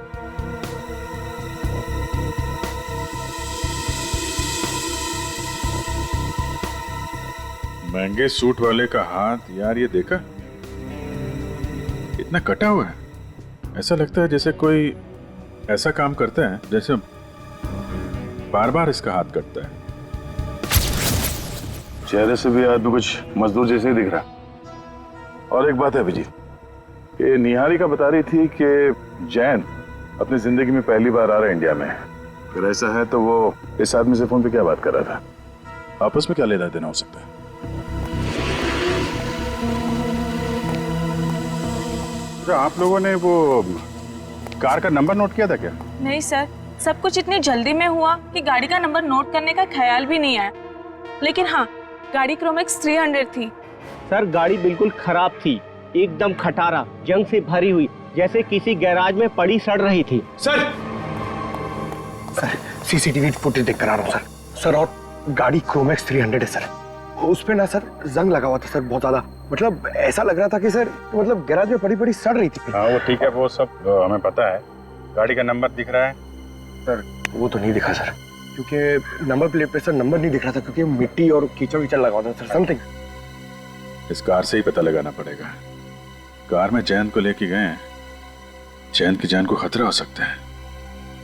महंगे सूट वाले का हाथ यार, ये देखा, इतना कटा हुआ है। ऐसा लगता है जैसे कोई ऐसा काम करता है जैसे बार बार इसका हाथ कटता है। चेहरे से भी आदमी कुछ मजदूर जैसे ही दिख रहा। और एक बात है अभिजीत, ये निहारिका बता रही थी कि जैन अपनी जिंदगी में पहली बार आ रहा है इंडिया में। अगर ऐसा है तो वो इस आदमी से फोन पे क्या बात कर रहा था? आपस में क्या लेना देना हो सकता है? तो आप लोगों ने वो कार का नंबर नोट किया था क्या? नहीं सर, सब कुछ इतनी जल्दी में हुआ कि गाड़ी का नंबर नोट करने का ख्याल भी नहीं आया। लेकिन हाँ, गाड़ी क्रोमैक्स 300 थी। सर गाड़ी बिल्कुल खराब थी, एकदम खटारा, जंग से भरी हुई, जैसे किसी गैराज में पड़ी सड़ रही थी। सर सीसीटीवी फुटेज देख कर आ रहा हूँ सर। और गाड़ी क्रोमैक्स 300 है सर। उस पे ना सर जंग लगा हुआ था सर, बहुत ज्यादा। मतलब ऐसा लग रहा था कि सर मतलब गैराज में पड़ी पड़ी सड़ रही थी। हाँ वो ठीक है, वो सब हमें पता है। गाड़ी का नंबर दिख रहा है? सर वो तो नहीं दिखा सर, क्योंकि नंबर प्लेट पे सर नंबर नहीं दिख रहा था, क्योंकि मिट्टी और कीचड़ वीचड़ लगा हुआ था सर, समथिंग। इस कार से ही पता लगाना पड़ेगा। कार में जैन को लेके गए हैं, जैन की जान को खतरा हो सकता है।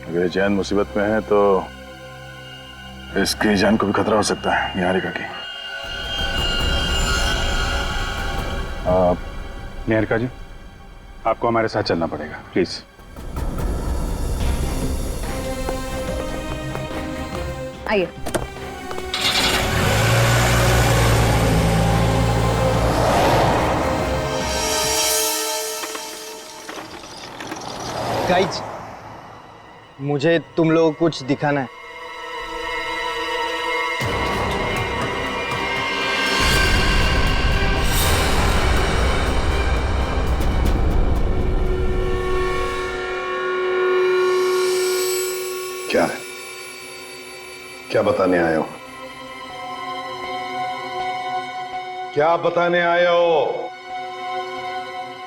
अगर जैन मुसीबत में है तो इसकी जान को भी खतरा हो सकता है, निहारिका की। निहारिका जी, आपको हमारे साथ चलना पड़ेगा, प्लीज। आइए। गाइज, मुझे तुम लोगों को कुछ दिखाना है। क्या है? क्या बताने आए हो? क्या बताने आए हो?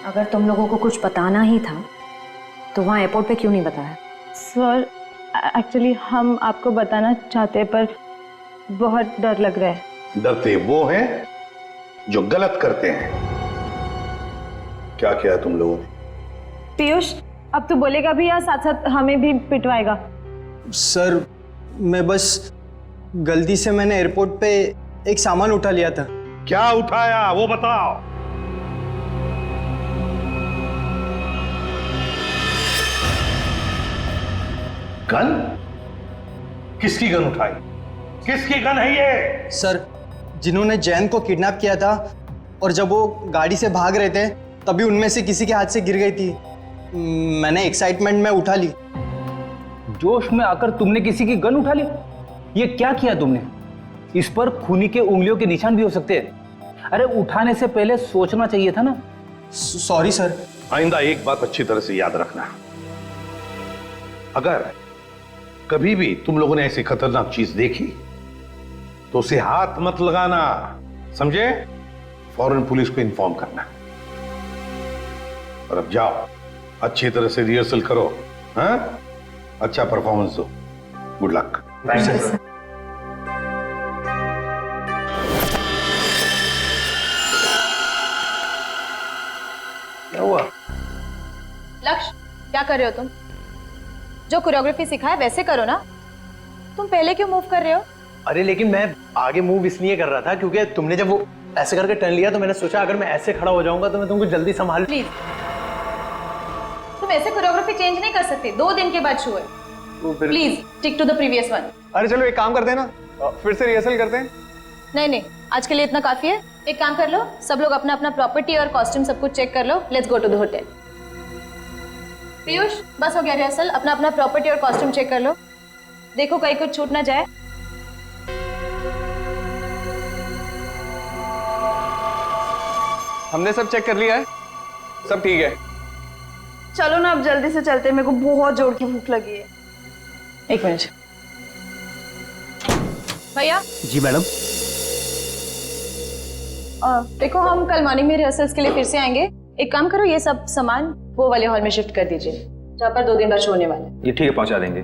अगर तुम लोगों को कुछ बताना ही था तो वहाँ एयरपोर्ट पे क्यों नहीं बताया? सर एक्चुअली हम आपको बताना चाहते पर बहुत डर लग रहा है। डरते वो हैं जो गलत करते हैं। क्या किया तुम लोगों ने? पीयूष, अब तू बोलेगा भी या साथ साथ हमें भी पिटवाएगा? सर मैं बस गलती से मैंने एयरपोर्ट पे एक सामान उठा लिया था। क्या उठाया वो बताओ। गन? किसकी गन उठाई? किसकी गन है ये? सर जिन्होंने जैन को किडनैप किया था और जब वो गाड़ी से भाग रहे थे तभी उनमें से किसी के हाथ से गिर गई थी। मैंने एक्साइटमेंट में उठा ली। जोश में आकर तुमने किसी की गन उठा ली? ये क्या किया तुमने? इस पर खूनी के उंगलियों के निशान भी हो सकते हैं। अरे उठाने से पहले सोचना चाहिए था ना। Sorry sir. आइंदा एक बात अच्छी तरह से याद रखना, अगर कभी भी तुम लोगों ने ऐसी खतरनाक चीज देखी तो उसे हाथ मत लगाना, समझे? फौरन पुलिस को इन्फॉर्म करना। और अब जाओ, अच्छी तरह से रिहर्सल करो, हाँ? अच्छा परफॉर्मेंस दो। Good luck. क्या हुआ? लक्ष्य, क्या कर रहे हो तुम? जो कोरियोग्राफी सिखाया वैसे करो ना। तुम पहले क्यों मूव कर रहे हो? अरे लेकिन मैं आगे मूव इसलिए कर रहा था क्योंकि तुमने जब वो ऐसे करके टर्न लिया तो मैंने सोचा अगर मैं ऐसे खड़ा हो जाऊंगा तो मैं तुमको जल्दी संभाल। प्लीज, तुम ऐसे कोरियोग्राफी चेंज नहीं कर सकते। 2 दिन के बाद शो है। Please stick to the previous one. अरे चलो एक काम करते हैं ना, फिर से रिहर्सल करते हैं। नहीं नहीं, आज के लिए इतना काफी है। एक काम कर लो, सब लोग अपना अपना प्रॉपर्टी और कॉस्ट्यूम सब कुछ चेक कर लो। Let's go to the hotel. Piyush, बस हो गया रिहर्सल। अपना अपना प्रॉपर्टी और कॉस्ट्यूम चेक कर लो। देखो कहीं कुछ छूट ना जाए। हमने सब चेक कर लिया है, सब ठीक है। चलो ना अब जल्दी से चलते, मेरे को बहुत जोर की भूख लगी है। एक मिनट भैया। जी मैडम। देखो हम कल मॉर्निंग में रिहर्सल्स के लिए फिर से आएंगे। एक काम करो, ये सब सामान वो वाले हॉल में शिफ्ट कर दीजिए जहाँ पर 2 दिन बाद शो होने वाला है। ये ठीक है, पहुंचा देंगे।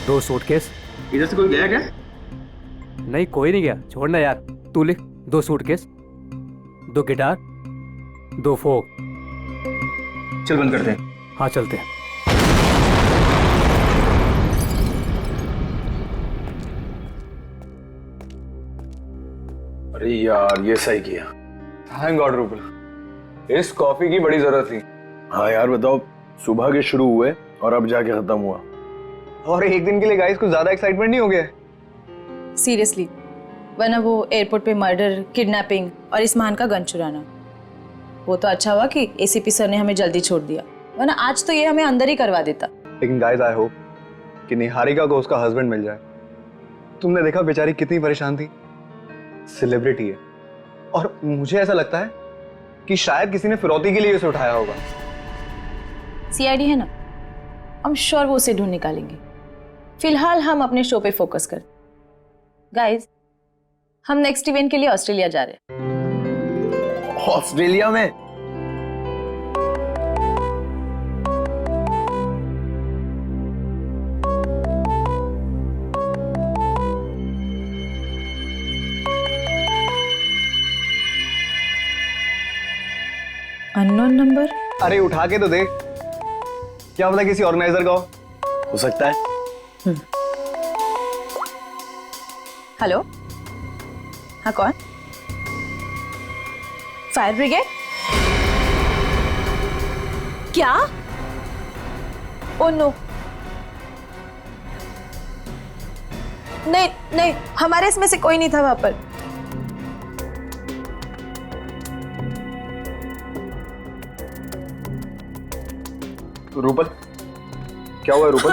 दो सूटकेस। इधर से कोई गया क्या? नहीं कोई नहीं गया, छोड़ना यार। तू लिख 2 सूटकेस, 2 गिटार, 2 फोक। चल बंद करते हैं। हाँ चलते हैं। अरे यार ये सही किया। थैंक गॉड रूपल, इस कॉफी की बड़ी जरूरत थी। हाँ यार बताओ, सुबह के शुरू हुए और अब जाके खत्म हुआ। और एक दिन के लिए गाइस कुछ ज्यादा एक्साइटमेंट नहीं हो गया? सीरियसली, वरना वो एयरपोर्ट पे मर्डर, किडनैपिंग और इस मान का गन चुराना, वो तो अच्छा हुआ कि एसीपी सर ने हमें जल्दी छोड़ दिया, वरना आज तो ये हमें अंदर ही करवा देता। लेकिन गाइस आई होप कि निहारिका को उसका हस्बैंड मिल जाए। तुमने देखा बेचारी कितनी परेशान थी, सेलिब्रिटी है, और मुझे ऐसा लगता है कि शायद किसी ने फिरौती के लिए उसे उठाया होगा। सीआईडी है ना, हम श्योर वो उसे ढूंढ निकालेंगे। फिलहाल हम अपने शो पे फोकस कर। गाइस, हम नेक्स्ट इवेंट के लिए ऑस्ट्रेलिया जा रहे हैं। ऑस्ट्रेलिया में? Unknown number. अरे उठा के तो दे, क्या पता किसी ऑर्गेनाइजर का हो सकता है। हेलो, हाँ कौन? Fire brigade? क्या? ओ नो, नहीं नहीं, हमारे इसमें से कोई नहीं था वहां पर। रूपल, क्या हुआ रूपल?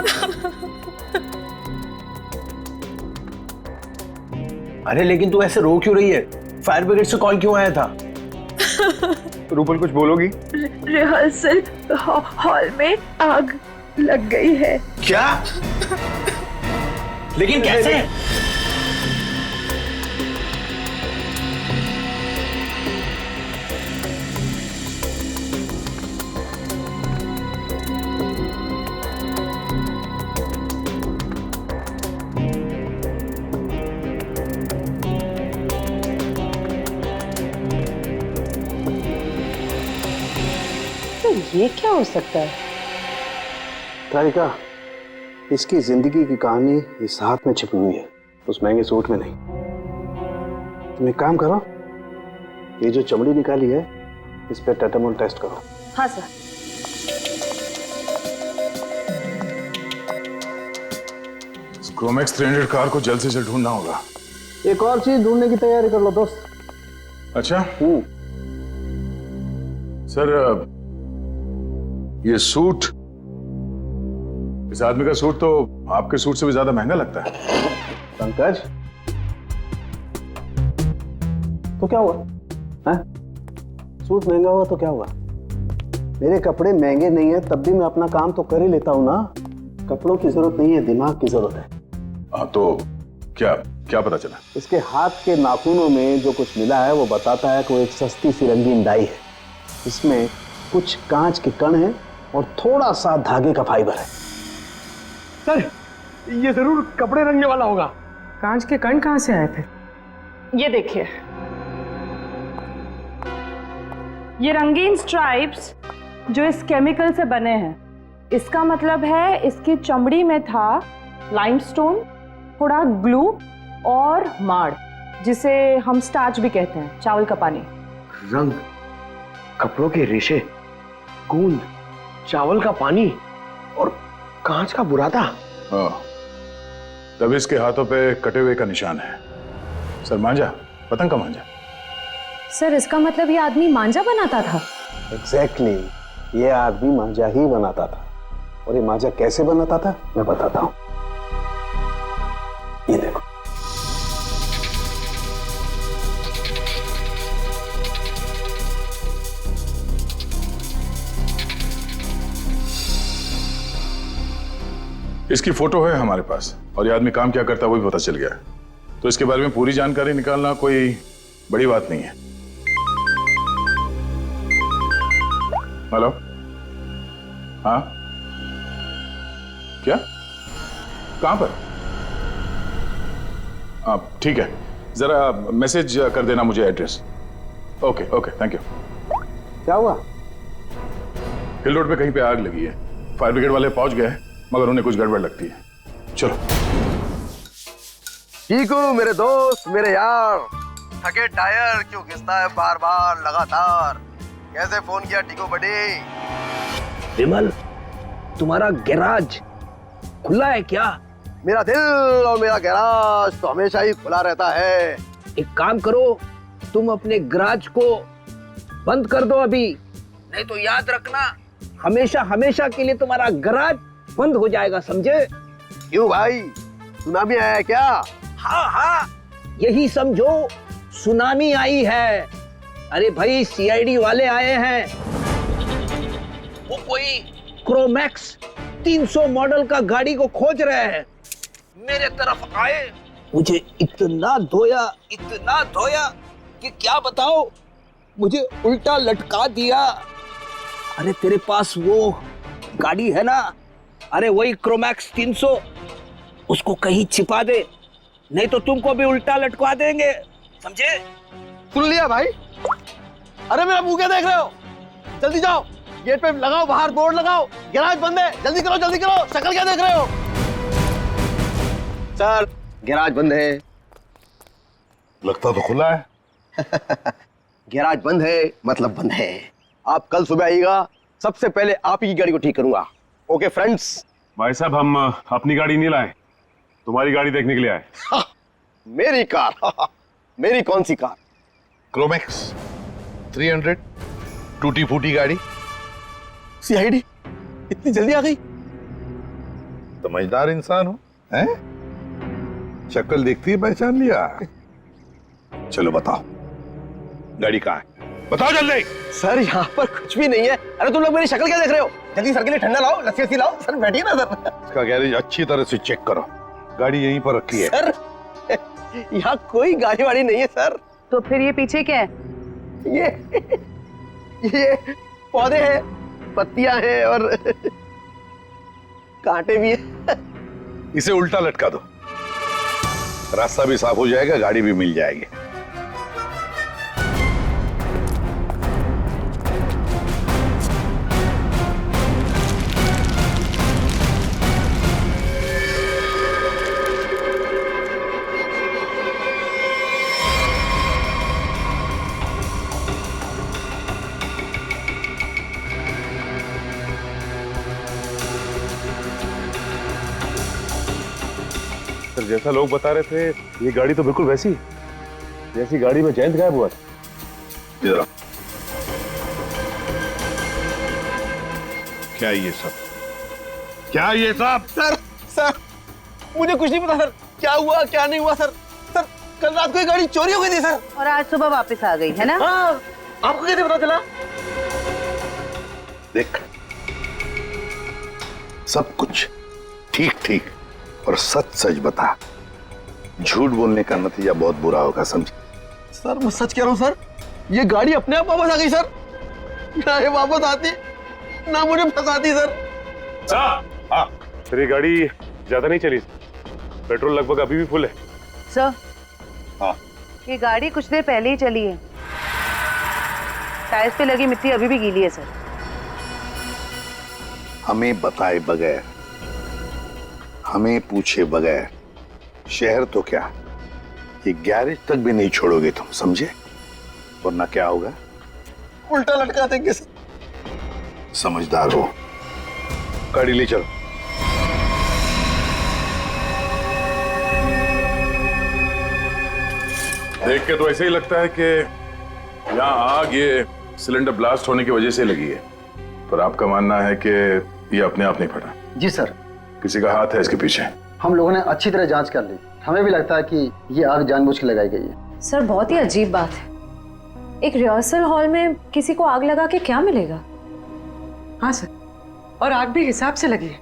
अरे लेकिन तू ऐसे रो क्यों रही है? फायर ब्रिगेड से कॉल क्यों आया था? रूपल कुछ बोलोगी? रिहर्सल हॉल में आग लग गई है। क्या? लेकिन कैसे? ये क्या हो सकता है? तारिका, इसकी जिंदगी की कहानी इस हाथ में छिपी हुई है, उस महंगे सूट में नहीं। तुम एक काम करो, ये जो चमड़ी निकाली है इस पे टेटामोल टेस्ट करो। हाँ सर। क्रोमैक्स 300 कार को जल्द से जल्द ढूंढना होगा। एक और चीज ढूंढने की तैयारी कर लो दोस्त। अच्छा सर, ये सूट, इस आदमी का सूट तो आपके सूट से भी ज्यादा महंगा लगता है। पंकज, तो क्या हुआ? हाँ? सूट महंगा हुआ तो क्या हुआ? मेरे कपड़े महंगे नहीं है तब भी मैं अपना काम तो कर ही लेता हूं ना। कपड़ों की जरूरत नहीं है, दिमाग की जरूरत है। हाँ तो क्या क्या पता चला? इसके हाथ के नाखूनों में जो कुछ मिला है वो बताता है कि वो एक सस्ती सी रंगीन डाई है। इसमें कुछ कांच के कण हैं और थोड़ा सा धागे का फाइबर है। सर, ये जरूर कपड़े रंगने वाला होगा। कांच के कण कहां से आए थे? ये देखिए, ये रंगीन स्ट्राइप्स जो इस केमिकल से बने हैं, इसका मतलब है इसकी चमड़ी में था लाइमस्टोन, थोड़ा ग्लू और माड़, जिसे हम स्टार्च भी कहते हैं, चावल का पानी। रंग, कपड़ों के रेशे, गूंद, चावल का पानी और कांच का बुरादा। हाँ, तब इसके हाथों पे कटे हुए का निशान है। सर मांझा, पतंग का मांझा। सर इसका मतलब ये आदमी मांझा बनाता था? एग्जैक्टली, ये आदमी मांझा ही बनाता था। और ये मांझा कैसे बनाता था मैं बताता हूं। ये देखो, इसकी फोटो है हमारे पास और ये आदमी काम क्या करता है वो भी पता चल गया है, तो इसके बारे में पूरी जानकारी निकालना कोई बड़ी बात नहीं है। हेलो, हाँ, क्या, कहां पर? आप ठीक है, जरा मैसेज कर देना मुझे address. Okay okay, thank you. क्या हुआ? हिल रोड पे कहीं पे आग लगी है, फायर ब्रिगेड वाले पहुंच गए मगर उन्हें कुछ गड़बड़ लगती है। चलो। ठीक हूँ मेरे दोस्त, मेरे यार। थके टायर क्यों घिसता है बार बार लगातार? कैसे फोन किया टीको बड़ी? विमल, तुम्हारा गैराज खुला है क्या? मेरा दिल और मेरा गैराज तो हमेशा ही खुला रहता है। एक काम करो, तुम अपने गैराज को बंद कर दो अभी, नहीं तो याद रखना हमेशा हमेशा के लिए तुम्हारा गैराज बंद हो जाएगा, समझे? क्यों भाई, सुनामी आया है क्या? हाँ हाँ, यही समझो सुनामी आई है। अरे भाई, सीआईडी वाले आए हैं, वो कोई क्रोमैक्स 300 मॉडल का गाड़ी को खोज रहे हैं। मेरे तरफ आए, मुझे इतना धोया कि क्या बताओ, मुझे उल्टा लटका दिया। अरे तेरे पास वो गाड़ी है ना, अरे वही क्रोमैक्स 300, उसको कहीं छिपा दे, नहीं तो तुमको भी उल्टा लटका देंगे, समझे? सुन लिया भाई? अरे मेरा मुंह क्या देख रहे हो? जल्दी जाओ, गेट पे लगाओ, बाहर बोर्ड लगाओ, गैराज बंद है, जल्दी करो जल्दी करो। शक्ल क्या देख रहे हो? सर, गैराज बंद है। लगता तो खुला है। गैराज बंद है मतलब बंद है। आप कल सुबह आइएगा, सबसे पहले आप ही की गाड़ी को ठीक करूंगा। Okay friends? भाई साहब, हम अपनी गाड़ी नहीं लाए, तुम्हारी गाड़ी देखने के लिए आए। मेरी कार? मेरी कौन सी कार? क्रोमैक्स 300, टूटी फूटी गाड़ी। सीआईडी इतनी जल्दी आ गई? समझदार इंसान हो, हैं? शक्ल देखती है पहचान लिया। चलो बताओ, गाड़ी कहाँ है? बताओ जल्दी। सर, यहाँ पर कुछ भी नहीं है। अरे तुम लोग मेरी शक्ल क्या देख रहे हो? जल्दी सर के लिए ठंडा लाओ, लस्सी लाओ। सर बैठिए ना सर। इसका गैरेज अच्छी तरह से चेक करो, गाड़ी यहीं पर रखी है। सर, यहाँ कोई गाड़ी वाड़ी नहीं है सर। तो फिर ये पीछे क्या है? ये पौधे हैं, पत्तियां हैं और कांटे भी हैं। इसे उल्टा लटका दो, रास्ता भी साफ हो जाएगा, गाड़ी भी मिल जाएगी। सर, जैसा लोग बता रहे थे, ये गाड़ी तो बिल्कुल वैसी जैसी गाड़ी में जयंत गायब हुआ था। जरा क्या ये सब? क्या ये सब? सर, मुझे कुछ नहीं पता सर, क्या हुआ क्या नहीं हुआ सर। सर, कल रात को ये गाड़ी चोरी हो गई थी सर, और आज सुबह वापस आ गई है ना? हाँ, आपको कैसे पता चला? देख, सब कुछ ठीक ठीक और सच सच बता, झूठ बोलने का नतीजा बहुत बुरा होगा, समझे? सर, मैं सच कह रहा हूँ सर, ये गाड़ी अपने आप वापस आ गई सर। ना ये वापस आती, ना मुझे फंसाती सर। हाँ, सर ये गाड़ी ज्यादा नहीं चली, पेट्रोल लगभग अभी भी फुल है। सर, हाँ, ये गाड़ी कुछ देर पहले ही चली है, टायर्स पे लगी मिट्टी अभी भी गीली है सर। हमें बताए बगैर, हमें पूछे बगैर शहर तो क्या, ये गैरेज तक भी नहीं छोड़ोगे तुम, समझे? वरना क्या होगा? उल्टा लटका देंगे सर। समझदार हो, गाड़ी ले चलो। देख के तो ऐसे ही लगता है कि यहाँ आग ये सिलेंडर ब्लास्ट होने की वजह से लगी है, पर आपका मानना है कि ये अपने आप नहीं फटा? जी सर, किसी का हाथ है इसके पीछे। हम लोगों ने अच्छी तरह जांच कर ली, हमें भी लगता है कि ये आग जानबूझ के लगाई गई है। सर, बहुत ही अजीब बात है, एक रिहर्सल हॉल में किसी को आग लगा के क्या मिलेगा? हाँ सर, और आग भी हिसाब से लगी है,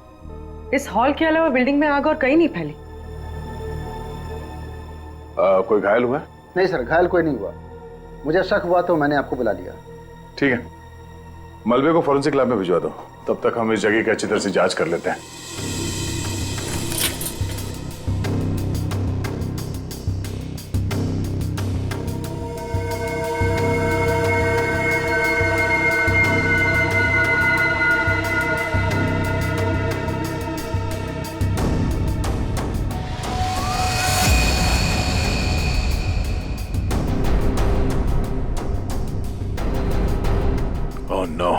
इस हॉल के अलावा बिल्डिंग में आग और कहीं नहीं फैली। कोई घायल हुआ? नहीं सर, घायल कोई नहीं हुआ। मुझे शक हुआ तो मैंने आपको बुला लिया। ठीक है, मलबे को फॉरेंसिक लैब में भिजवा दो, तब तक हम इस जगह की अच्छी तरह से जांच कर लेते हैं। Oh no.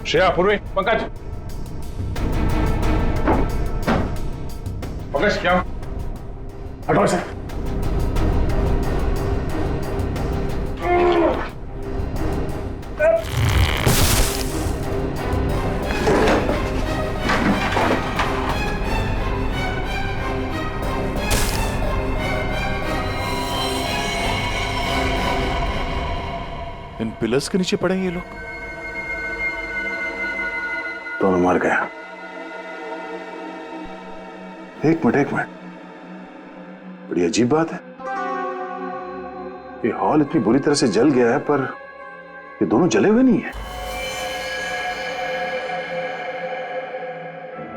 श्रेया, पूर्वी, पंकज। पंकज, क्या? हटो इसे। इन पिलर्स के नीचे पड़े हैं ये लोग। दोनों मर गया। एक मिनट, बड़ी अजीब बात है। ये हॉल इतनी बुरी तरह से जल गया है, पर ये दोनों जले हुए नहीं है।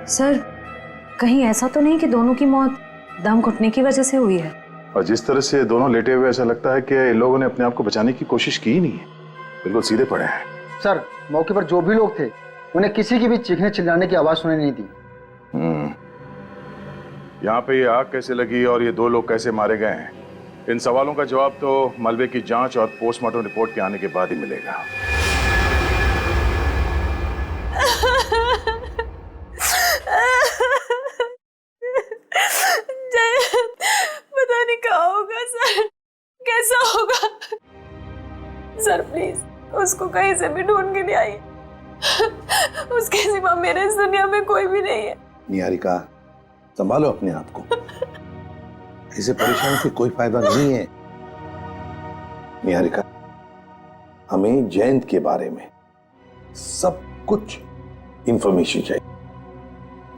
सर, कहीं ऐसा तो नहीं कि दोनों की मौत दम घुटने की वजह से हुई है? और जिस तरह से दोनों लेटे हुए, ऐसा लगता है कि इन लोगों ने अपने आप को बचाने की कोशिश की ही नहीं है, बिल्कुल सीधे पड़े हैं। सर, मौके पर जो भी लोग थे उन्हें किसी की भी चीखने चिल्लाने की आवाज सुनाई नहीं दी। यहाँ पे ये आग कैसे लगी और ये दो लोग कैसे मारे गए हैं, इन सवालों का जवाब तो मलबे की जांच और पोस्टमार्टम रिपोर्ट के आने के बाद ही मिलेगा। पता नहीं क्या होगा सर, कैसा होगा। सर प्लीज उसको कहीं से भी ढूंढ के ले आइए। उसके सिवा मेरे इस दुनिया में कोई भी नहीं है। निहारिका, संभालो अपने आप को। ऐसे परेशान से कोई फायदा नहीं है। निहारिका, हमें जयंत के बारे में सब कुछ इंफॉर्मेशन चाहिए।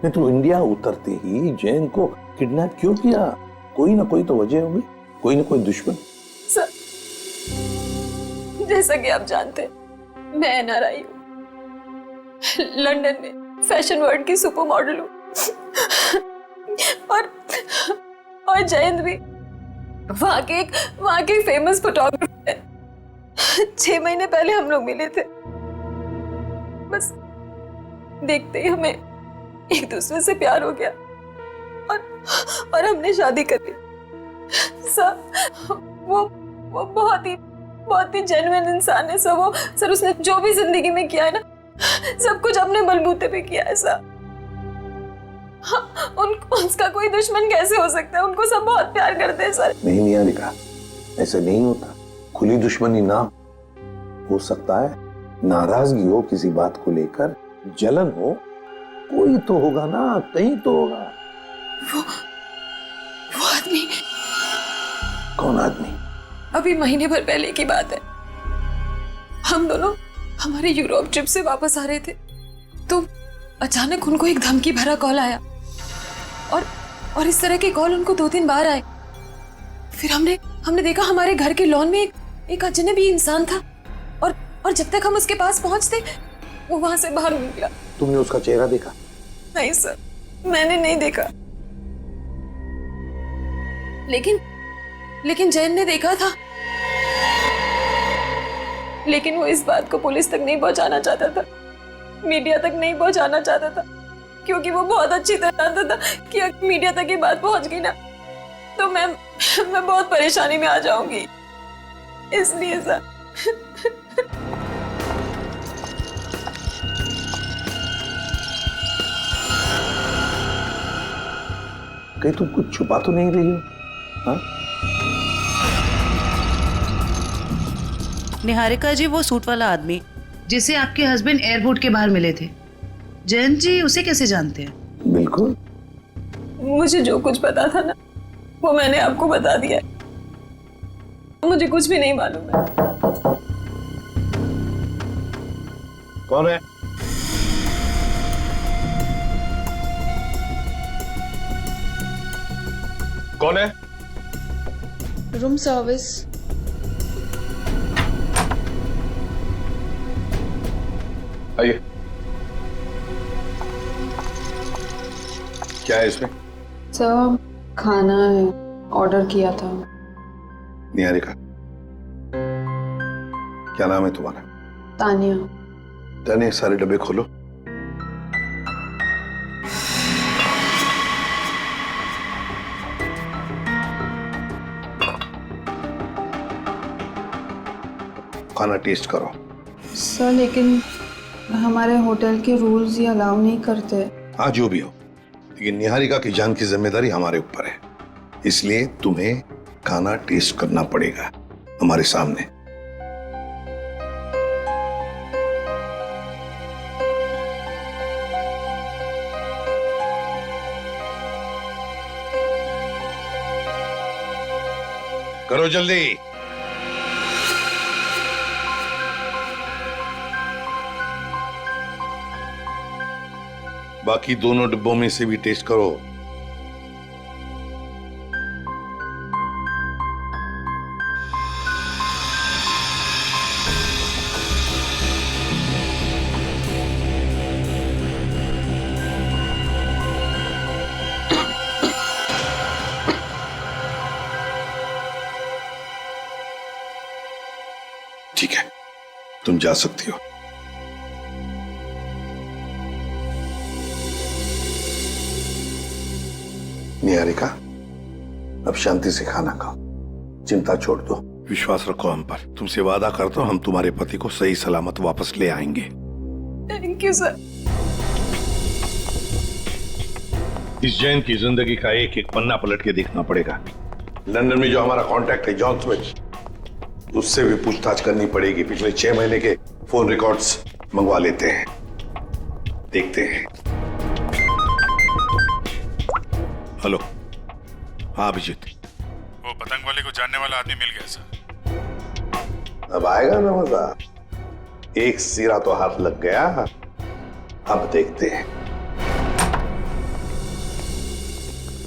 नहीं तो इंडिया उतरते ही जयंत को किडनैप क्यों किया? कोई ना कोई तो वजह होगी, कोई ना कोई दुश्मन। सर, जैसा कि आप जानते हैं, मैं एनआरआई हूँ, लंदन में फैशन वर्ल्ड की सुपर मॉडल हूँ, और जयंत भी वहाँ के फेमस फोटोग्राफर है। 6 महीने पहले हम लोग मिले थे। बस देखते ही हमें एक दूसरे से प्यार हो गया और हमने शादी कर ली। सर, वो बहुत ही जेन्युइन इंसान है सर। सर उसने जो भी जिंदगी में किया है ना, सब कुछ अपने बलबूते पे किया है सर। उसका कोई दुश्मन कैसे हो सकता है? उनको सब बहुत प्यार करते हैं सर। नहीं निहारिका, ऐसे नहीं होता। खुली दुश्मनी ना हो सकता है, नाराजगी हो किसी बात को लेकर, जलन हो, कोई तो होगा ना, कहीं तो होगा। वो आदमी। कौन आदमी? अभी महीने भर पहले की बात है। हम दोनों हमारे यूरोप ट्रिप से वापस आ रहे थे, तो अचानक उनको एक धमकी भरा कॉल आया और इस तरह के कॉल उनको 2-3 बार आए। फिर हमने देखा हमारे घर के लॉन में एक अजनबी इंसान था और जब तक हम उसके पास पहुंचते वो वहां से बाहर निकला। तुमने उसका चेहरा देखा? नहीं सर, मैंने नहीं देखा, लेकिन जैन ने देखा था। लेकिन वो इस बात को पुलिस तक नहीं पहुंचाना चाहता था, मीडिया तक नहीं पहुंचाना चाहता था, क्योंकि वो बहुत अच्छी तरह जानता था कि अगर मीडिया तक ये बात पहुंच गई ना तो मैं बहुत परेशानी में आ जाऊंगी। इसलिए सर। कहीं तुम कुछ छुपा तो नहीं रही हो? हाँ? निहारिका जी, वो सूट वाला आदमी जिसे आपके हस्बैंड एयरपोर्ट के बाहर मिले थे, जयंत जी उसे कैसे जानते हैं? बिल्कुल। मुझे जो कुछ पता था ना वो मैंने आपको बता दिया। मुझे कुछ भी नहीं मालूम है। कौन है? कौन है? Room service. आइए। क्या है इसमें? सर खाना है, ऑर्डर किया था। निहारिका, क्या नाम है तुम्हारा? तानिया। तानिया, सारे डब्बे खोलो। खाना टेस्ट करो। सर लेकिन हमारे होटल के रूल्स ये अलाउ नहीं करते। हाँ, जो भी हो, लेकिन निहारिका की जान की जिम्मेदारी हमारे ऊपर है, इसलिए तुम्हें खाना टेस्ट करना पड़ेगा हमारे सामने। करो जल्दी। बाकी दोनों डिब्बों में से भी टेस्ट करो। ठीक है, तुम जा सकती हो। निहारिका, अब शांति से खाना खाओ, चिंता छोड़ दो, विश्वास रखो हम पर। तुमसे वादा करता हूं हम तुम्हारे पति को सही सलामत वापस ले आएंगे। Thank you sir. इस जैन की जिंदगी का एक एक पन्ना पलट के देखना पड़ेगा। लंदन में जो हमारा कांटेक्ट है जॉन स्मिथ, उससे भी पूछताछ करनी पड़ेगी। पिछले 6 महीने के फोन रिकॉर्ड्स मंगवा लेते हैं, देखते हैं। हेलो। हाँ अभिजीत। वो पतंग वाले को जानने वाला आदमी मिल गया सर। अब आएगा ना मजा। एक सिरा तो हाथ लग गया, अब देखते हैं।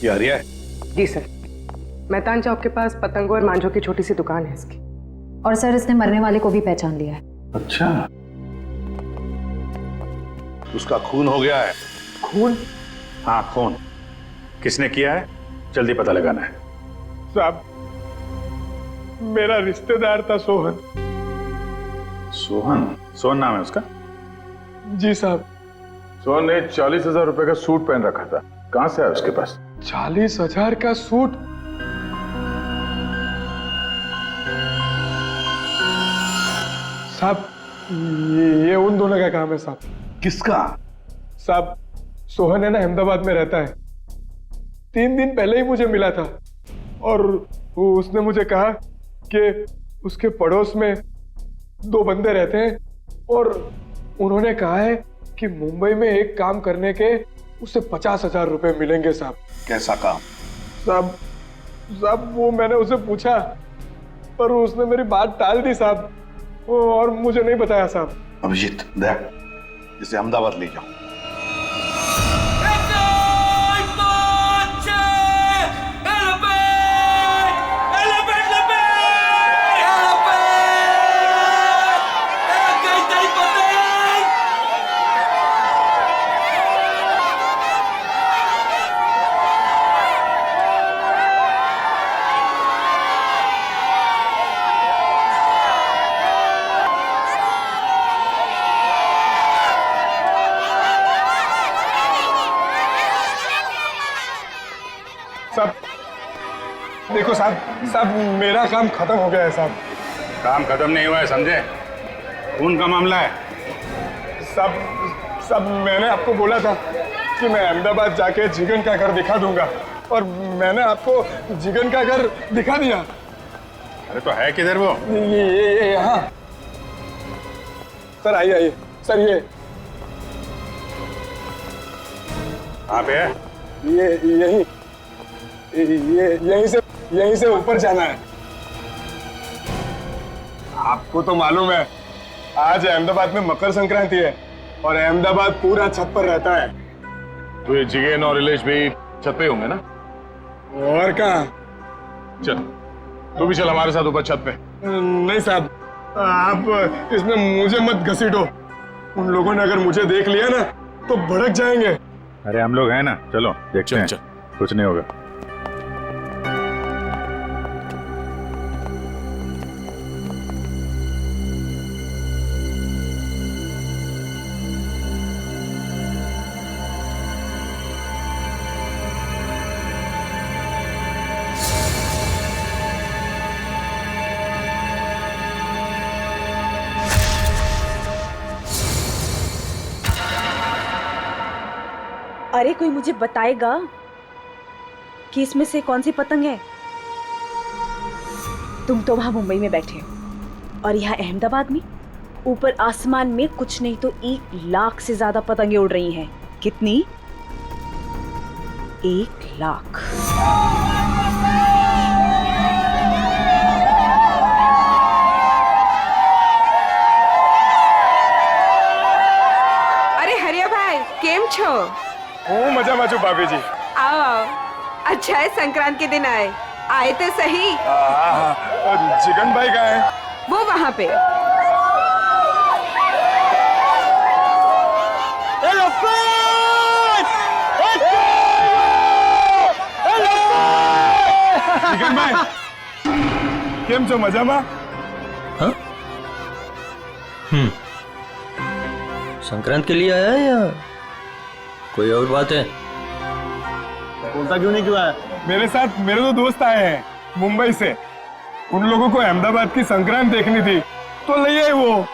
ये आर्या है? जी सर, मेहतान चौक के पास पतंगों और मांझों की छोटी सी दुकान है इसकी। और सर इसने मरने वाले को भी पहचान लिया है। अच्छा, उसका खून हो गया है। खून? हाँ खून। किसने किया है जल्दी पता लगाना है। साहब, मेरा रिश्तेदार था सोहन। सोहन? सोहन नाम है उसका? जी साहब। सोहन ने 40,000 रुपए का सूट पहन रखा था, कहां से आया उसके पास? 40,000 का सूट? साहब, ये उन दोनों का काम है साहब। किसका? साहब, सोहन है ना, अहमदाबाद में रहता है। 3 दिन पहले ही मुझे मिला था और उसने मुझे कहा कि उसके पड़ोस में 2 बंदे रहते हैं और उन्होंने कहा है कि मुंबई में एक काम करने के उसे 50,000 रुपए मिलेंगे साहब। कैसा काम? साहब वो मैंने उसे पूछा पर उसने मेरी बात टाल दी साहब, और मुझे नहीं बताया साहब। अभिजीत, देख, इसे अहमदाबाद ले जाओ। देखो साहब, मेरा काम खत्म हो गया है साहब। काम खत्म नहीं हुआ है, समझे? खून का मामला है। साहब, मैंने आपको बोला था कि मैं अहमदाबाद जाके जिगन का घर दिखा दूंगा, और मैंने आपको जिगन का घर दिखा दिया। अरे तो है किधर वो? ये यहाँ। सर आइए सर, ये कहाँ पे है? ये यहीं से ऊपर जाना है। आपको तो मालूम है आज अहमदाबाद में मकर संक्रांति है और अहमदाबाद पूरा छत पर रहता है। तो ये जिगेन और इलेश भी छत पे होंगे ना? और कहाँ? चल तू भी चल हमारे साथ ऊपर छत पे। नहीं साहब, आप इसमें मुझे मत घसीटो। उन लोगों ने अगर मुझे देख लिया ना तो भड़क जाएंगे। अरे हम लोग हैं ना, चलो देखते हैं। कुछ नहीं होगा। अरे कोई मुझे बताएगा कि इसमें से कौन सी पतंग है? तुम तो वहां मुंबई में बैठे हो और यहाँ अहमदाबाद में ऊपर आसमान में कुछ नहीं तो 1 लाख से ज्यादा पतंगे उड़ रही हैं। कितनी? 1 लाख। अरे हरिया भाई केम छो? मजा माचो भाभी जी। आओ, अच्छा है संक्रांत के दिन आए तो सही। जिगन भाई कहाँ है? वो वहाँ पे। जिगन भाई केम छो मजामा? संक्रांत के लिए आया है या कोई और बात है? बोलता क्यों नहीं? क्यों आया? मेरे साथ मेरे 2 दोस्त आए हैं मुंबई से। उन लोगों को अहमदाबाद की संक्रांत देखनी थी तो ले आए वो।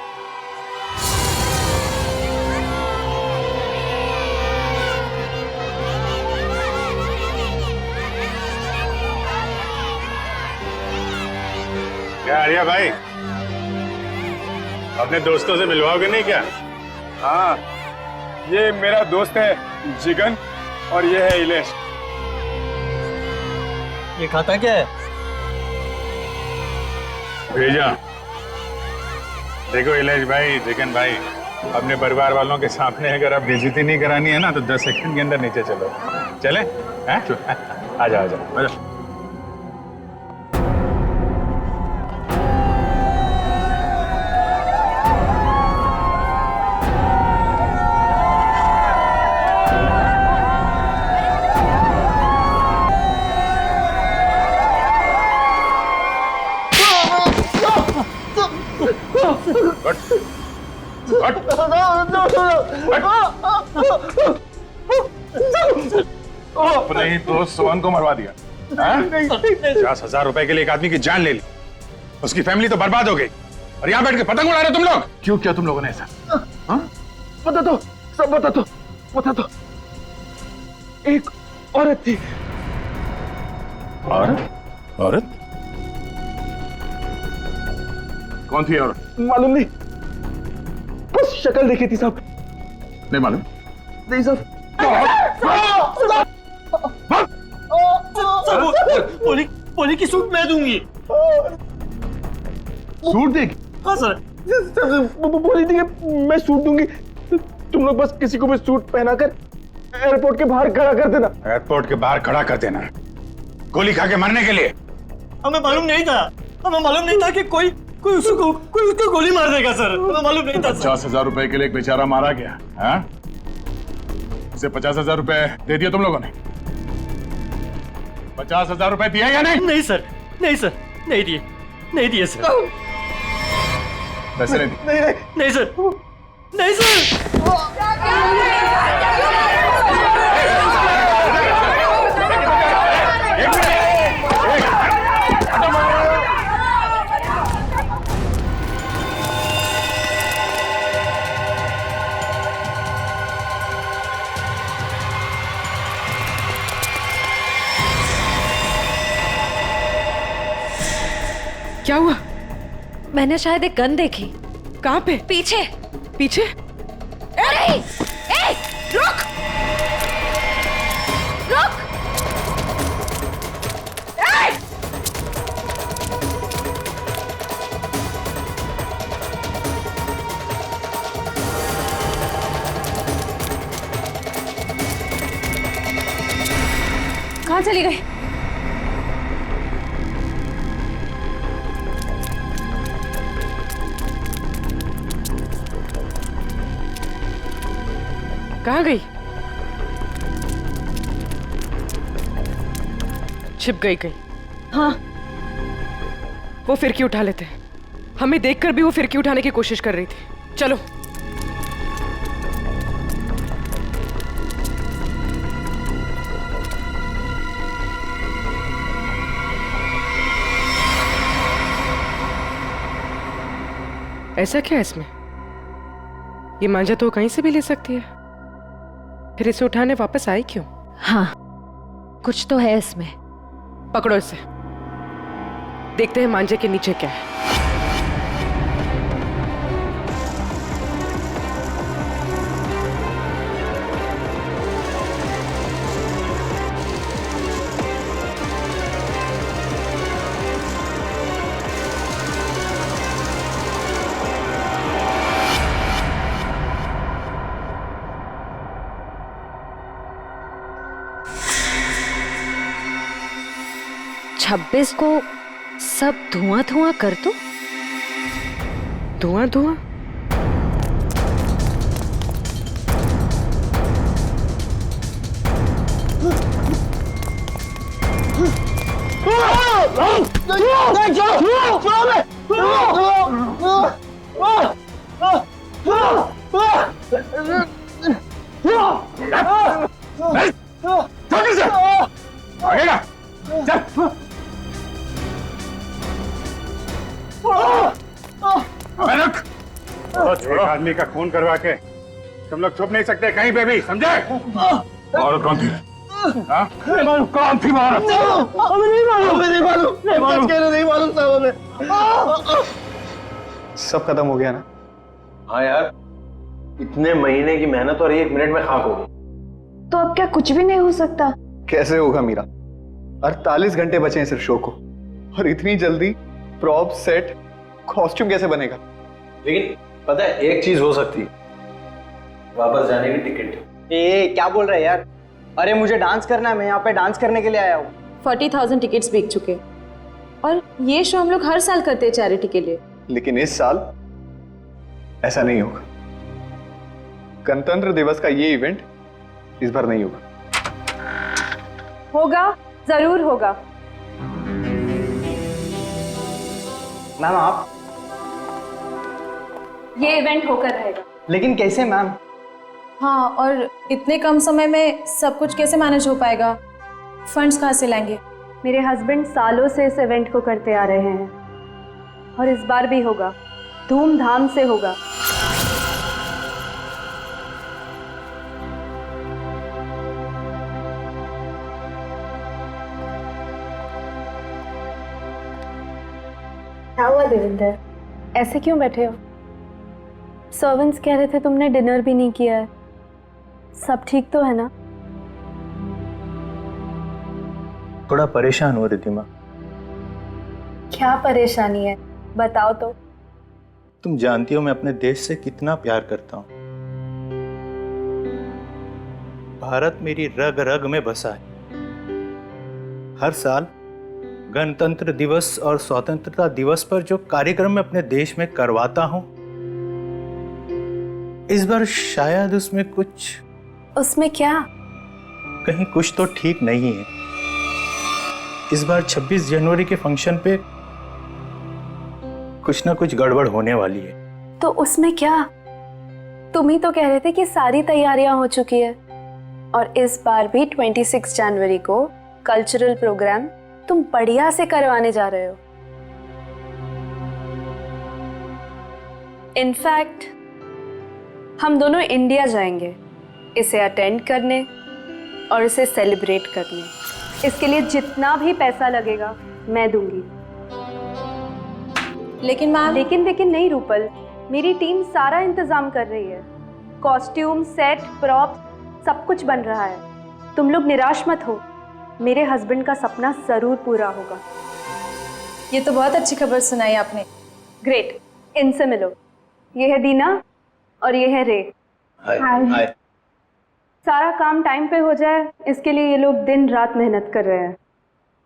क्या हरिया भाई, अपने दोस्तों से मिलवाओगे नहीं क्या? हाँ, ये मेरा दोस्त है जिगन और ये है इलेश। ये खाता क्या है? भेजा। देखो इलेश भाई, जिगन भाई, अपने परिवार वालों के सामने अगर आप बेइज्जती नहीं करानी है ना तो 10 सेकंड के अंदर नीचे चलो। चले? आ जाओ आ जाओ। अपने ही दोस्त सोहन को मरवा दिया। 50,000 रुपए के लिए एक आदमी की जान ले ली, उसकी फैमिली तो बर्बाद हो गई और यहाँ बैठ के पतंग उड़ा रहे तुम लोग। क्यों किया तुम लोगों ने ऐसा? बता दो, सब बता दो। एक औरत थी। औरत? कौन थी औरत? मालूम नहीं, बस शक्ल देखी थी साहब। नहीं मालूम? नहीं साहब। पोली की सूट मैं दूंगी। सूट देगी? हाँ सर, बोली थी कि मैं सूट दूंगी। तुम लोग बस किसी को भी सूट पहनाकर एयरपोर्ट के बाहर खड़ा कर देना। एयरपोर्ट के बाहर खड़ा कर देना गोली खा के मरने के लिए? हमें मालूम नहीं था कि कोई उसको गोली मार देगा सर। हमें मालूम नहीं था। 50,000 रुपए के लिए एक बेचारा मारा गया। हाँ? उसे 50,000 रुपए दे दिए तुम लोगों ने? 50,000 रुपए दिए या नहीं? नहीं सर, नहीं दिए सर। पैसे नहीं दिए? नहीं सर। क्या हुआ? मैंने शायद एक गन देखी। कहाँ पे? पीछे। अरे, रुक! कहाँ चली गई? कहाँ गई? छिप गई कहीं। हाँ। वो फिरकी उठा लेते हैं। हमें देखकर भी वो फिरकी उठाने की कोशिश कर रही थी। चलो। ऐसा क्या है इसमें? ये मांझा तो कहीं से भी ले सकती है, फिर इसे उठाने वापस आई क्यों? हाँ, कुछ तो है इसमें। पकड़ो इसे, देखते हैं मांझे के नीचे क्या है। छब्बीस को सब धुआं धुआं कर दो। धुआं धुआं? एक आदमी का खून करवा के तुम लोग छुप नहीं सकते कहीं पे भी, समझे? और कौन थी? कौन थी नहीं मालूम साहब हमें। सब खत्म हो गया ना? हाँ यार, इतने महीने की मेहनत और 1 मिनट में खाक हो गई। तो अब क्या कुछ भी नहीं हो सकता? कैसे होगा मीरा? 48 घंटे बचे हैं सिर्फ शो को, और इतनी जल्दी प्रॉप, सेट, कॉस्ट्यूम कैसे बनेगा? लेकिन पता है एक चीज हो सकती है, वापस जाने की टिकट। ए क्या बोल रहे हैं यार? अरे मुझे डांस करना है, मैं यहाँ पे डांस करने के लिए आया हूँ। 40,000 टिकट्स बिक चुके, और ये शो हम लोग हर साल करते हैं चैरिटी के लिए। लेकिन इस साल ऐसा नहीं होगा। गणतंत्र दिवस का ये इवेंट इस बार नहीं होगा। होगा, जरूर होगा। मैम आप? ये इवेंट होकर रहेगा। लेकिन कैसे मैम? हाँ, और इतने कम समय में सब कुछ कैसे मैनेज हो पाएगा? फंड्स कहाँ से लाएंगे? मेरे हस्बैंड सालों से इस इवेंट को करते आ रहे हैं, और इस बार भी होगा, धूमधाम से होगा। क्या हुआ देविंदर, ऐसे क्यों बैठे हो? सर्वेंट्स कह रहे थे तुमने डिनर भी नहीं किया है। सब ठीक तो है ना? थोड़ा परेशान हो रिद्धिमा। क्या परेशानी है, बताओ तो। तुम जानती हो मैं अपने देश से कितना प्यार करता हूँ। भारत मेरी रग रग में बसा है। हर साल गणतंत्र दिवस और स्वतंत्रता दिवस पर जो कार्यक्रम मैं अपने देश में करवाता हूँ, इस बार शायद उसमें क्या? कहीं कुछ तो ठीक नहीं है। इस बार 26 जनवरी के फंक्शन पे कुछ ना कुछ गड़बड़ होने वाली है। तो उसमें क्या? तुम ही तो कह रहे थे कि सारी तैयारियां हो चुकी है, और इस बार भी 26 जनवरी को कल्चरल प्रोग्राम तुम बढ़िया से करवाने जा रहे हो। इनफैक्ट हम दोनों इंडिया जाएंगे इसे अटेंड करने और इसे सेलिब्रेट करने। इसके लिए जितना भी पैसा लगेगा मैं दूंगी। लेकिन मैम, लेकिन नहीं रूपल, मेरी टीम सारा इंतजाम कर रही है। कॉस्ट्यूम, सेट, प्रॉप्स सब कुछ बन रहा है। तुम लोग निराश मत हो, मेरे हस्बैंड का सपना जरूर पूरा होगा। ये तो बहुत अच्छी खबर सुनाई आपने। ग्रेट, इनसे मिलो। ये है दीना और ये है रे। हाय। सारा काम टाइम पे हो जाए, इसके लिए ये लोग दिन रात मेहनत कर रहे हैं।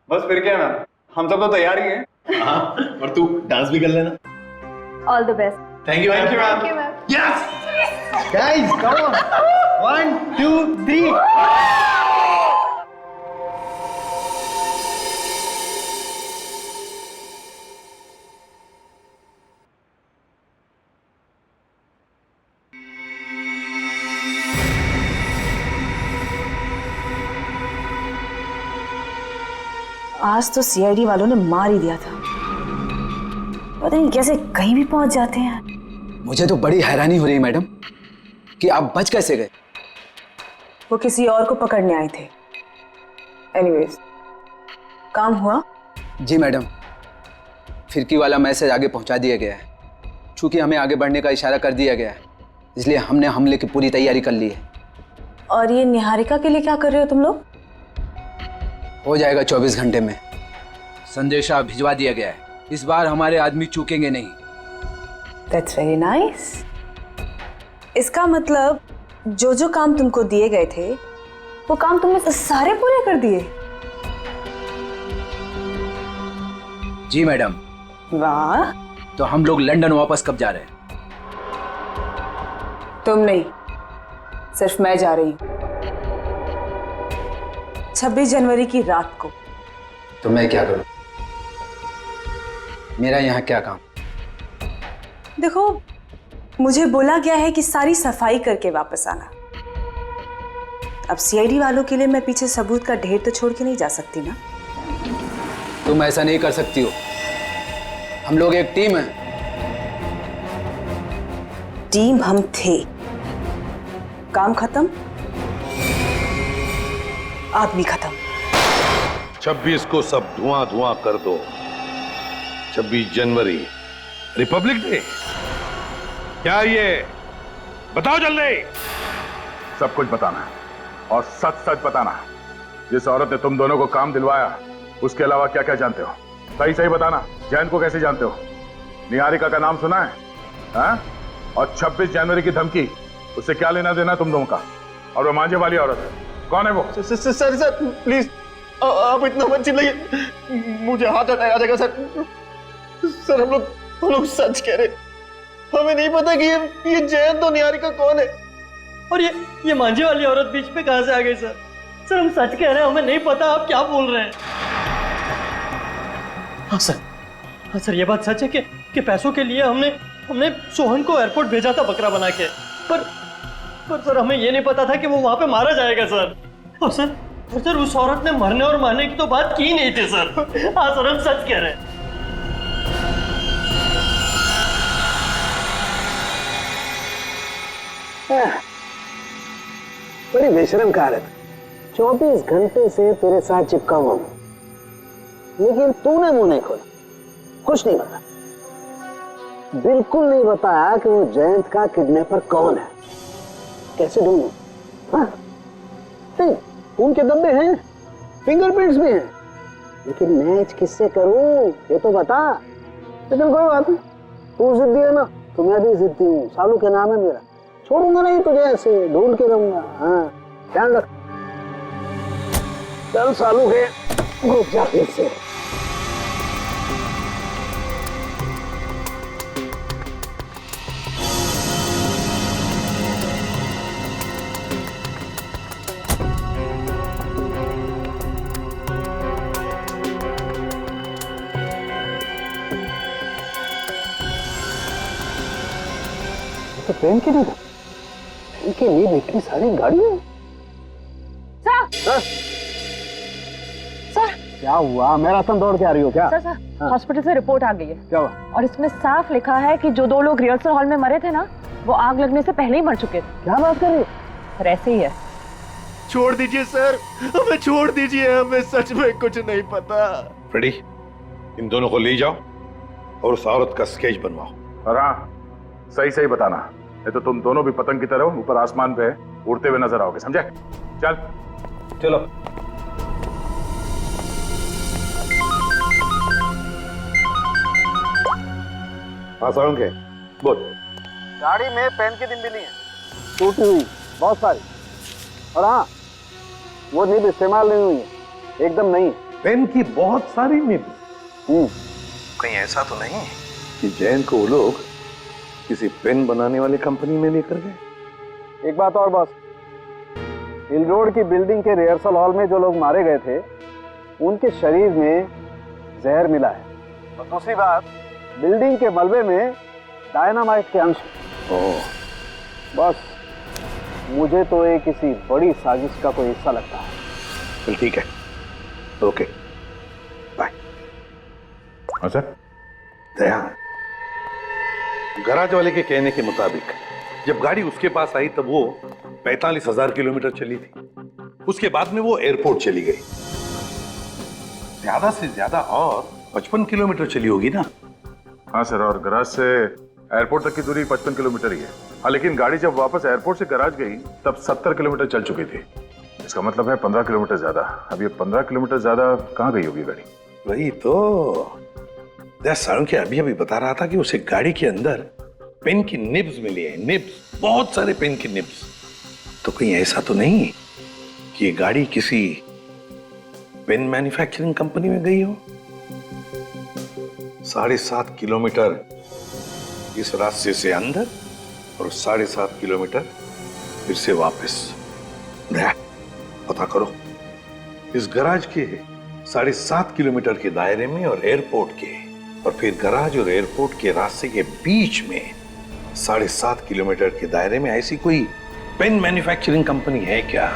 बस फिर क्या मैम, हम सब तो तैयार ही हैं। हाँ, और तू डांस भी कर लेना। All the best. Thank you ma'am. Thank you ma'am. Yes. Guys, come on. 1, 2, 3. आज तो सीआईडी वालों ने मार ही दिया था। पता नहीं कैसे कहीं भी पहुंच जाते हैं। मुझे तो बड़ी हैरानी हो रही है मैडम कि आप बच कैसे गए। वो किसी और को पकड़ने आए थे। एनीवेज, काम हुआ? जी मैडम, फिरकी वाला मैसेज आगे पहुंचा दिया गया है। चूंकि हमें आगे बढ़ने का इशारा कर दिया गया है, इसलिए हमने हमले की पूरी तैयारी कर ली है। और ये निहारिका के लिए क्या कर रहे हो तुम लोग? हो जाएगा 24 घंटे में। संदेशा भिजवा दिया गया है। इस बार हमारे आदमी चूकेंगे नहीं। That's very nice. इसका मतलब जो जो काम तुमको दिए गए थे वो काम तुमने सारे पूरे कर दिए। जी मैडम। वाह। तो हम लोग लंदन वापस कब जा रहे हैं? तुम नहीं, सिर्फ मैं जा रही हूँ 26 जनवरी की रात को। तो मैं क्या करूं? मेरा यहाँ क्या काम? देखो, मुझे बोला गया है कि सारी सफाई करके वापस आना। अब सीआईडी वालों के लिए मैं पीछे सबूत का ढेर तो छोड़ के नहीं जा सकती ना। तुम ऐसा नहीं कर सकती हो। हम लोग एक टीम है। टीम हम थे, काम खत्म, आदमी खत्म। 26 को सब धुआं धुआं कर दो। 26 जनवरी रिपब्लिक डे। क्या ये बताओ जल्दी। सब कुछ बताना है और सच सच बताना है। जिस औरत ने तुम दोनों को काम दिलवाया उसके अलावा क्या क्या जानते हो? सही सही बताना। जैन को कैसे जानते हो? निहारिका का नाम सुना है? हाँ? और 26 जनवरी की धमकी, उससे क्या लेना देना तुम दोनों का? और वो मांझे वाली औरत कौन है वो? सर प्लीज आप इतना मत चिल्लाइए, मुझे हाथ अटैक आ जाएगा सर। सर हम लोग सच कह रहे, हमें नहीं पता कि ये जयंत तो निहारिका कौन है। और ये मांझे वाली औरत बीच में कहां से आ गई सर? सर हम सच कह रहे हैं, हमें नहीं पता आप क्या बोल रहे हैं। हाँ सर ये बात सच है कि पैसों के लिए हमने सोहन को एयरपोर्ट भेजा था बकरा बना के। पर सर हमें ये नहीं पता था कि वो वहां पे मारा जाएगा सर। और सर उस औरत ने मरने और मारने की तो बात की नहीं थी सर। हाँ सर हम सच कह रहे हैं। बड़ी बेशरम कारत। 24 घंटे से तेरे साथ चिपका हुआ हूं, लेकिन तूने मुंह नहीं खोला, कुछ नहीं बताया, बिल्कुल नहीं बताया कि वो जयंत का किडनैपर कौन है। कैसे ढूंढूं? हाँ? नहीं, उनके धब्बे हैं, फिंगरप्रिंट्स भी हैं, लेकिन मैच किससे करूं ये तो बता। लेकिन कोई बात नहीं, तू जिद्दी है ना तो मैं भी जिद्दी हूँ। सालू के नाम है मेरा, छोड़ूंगा नहीं तुझे, ऐसे ढूंढ के रहूंगा। हाँ ध्यान रख। चल सालू के घुस जा फिर से। तो पेन के लिए इनके लिए इतनी सारी गाड़ियां। सर क्या हुआ? मैराथन दौड़ के आ रही हो क्या? सर हॉस्पिटल से रिपोर्ट आ गई है। क्या हुआ? और इसमें साफ लिखा है कि जो 2 लोग रिहर्सल हॉल में मरे थे ना, वो आग लगने से पहले ही मर चुके थे। क्या बात कर रही हो? सर ऐसे ही है। छोड़ दीजिए सर, हमें छोड़ दीजिए, हमें सच में कुछ नहीं पता। फ्रेडी, इन दोनों को ले जाओ और उस औरत का स्केच बनवाओ। और हाँ, सही सही बताना, नहीं तो तुम दोनों भी पतंग की तरह ऊपर आसमान पे उड़ते हुए नजर आओगे, समझे? चल चलो। हाँ साउंड के बोल। गाड़ी में पेन की दिन भी नहीं है, टूटी हुई बहुत सारी। और हाँ, वो निब इस्तेमाल नहीं हुई है, एकदम नहीं। पेन की बहुत सारी निब। कहीं ऐसा तो नहीं कि जैन को वो लोग किसी पेन बनाने वाली कंपनी में लेकर गए? एक बात और बॉस, हिल रोड की बिल्डिंग के रिहर्सल हॉल में जो लोग मारे गए थे उनके शरीर में जहर मिला है। और दूसरी बात, बिल्डिंग के मलबे में डायनामाइट के अंश। बस मुझे तो ये किसी बड़ी साजिश का कोई हिस्सा लगता है। चल ठीक है, ओके बाय। अच्छा दया, गराज वाले के कहने के मुताबिक जब गाड़ी उसके पास आई तब वो 45,000 किलोमीटर चली थी। उसके बाद में वो एयरपोर्ट चली गई। ज्यादा से ज्यादा और 55 किलोमीटर चली होगी ना? हाँ सर, और गराज से एयरपोर्ट तक की दूरी 55 किलोमीटर ही है। हाँ, लेकिन गाड़ी जब वापस एयरपोर्ट से गराज गई तब 70 किलोमीटर चल चुकी थी। इसका मतलब है 15 किलोमीटर ज्यादा। अब ये 15 किलोमीटर ज्यादा कहाँ गई होगी गाड़ी? वही तो साळुंखे अभी अभी बता रहा था कि उसे गाड़ी के अंदर पेन की निब्स मिली है। निब्स, बहुत सारे पेन की निब्स। तो कहीं ऐसा तो नहीं कि ये गाड़ी किसी पेन मैन्युफैक्चरिंग कंपनी में गई हो? 7.5 किलोमीटर इस रास्ते से अंदर और 7.5 किलोमीटर फिर से वापस। पता करो इस गराज के 7.5 किलोमीटर के दायरे में और एयरपोर्ट के, और फिर गराज और एयरपोर्ट के रास्ते के बीच में 7.5 किलोमीटर के दायरे में ऐसी कोई पेन मैन्युफैक्चरिंग कंपनी है क्या?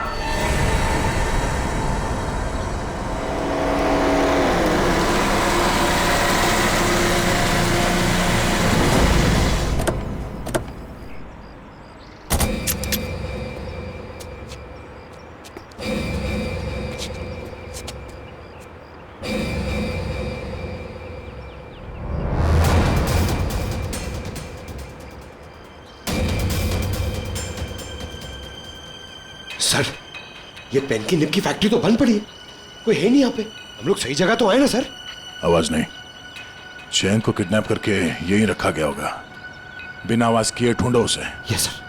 सर, ये पेन की निब की फैक्ट्री तो बंद पड़ी है, कोई है नहीं यहाँ पे। हम लोग सही जगह तो आए ना सर? आवाज नहीं। चैन को किडनैप करके यहीं रखा गया होगा। बिना आवाज किए ढूंढो उसे। Yes sir.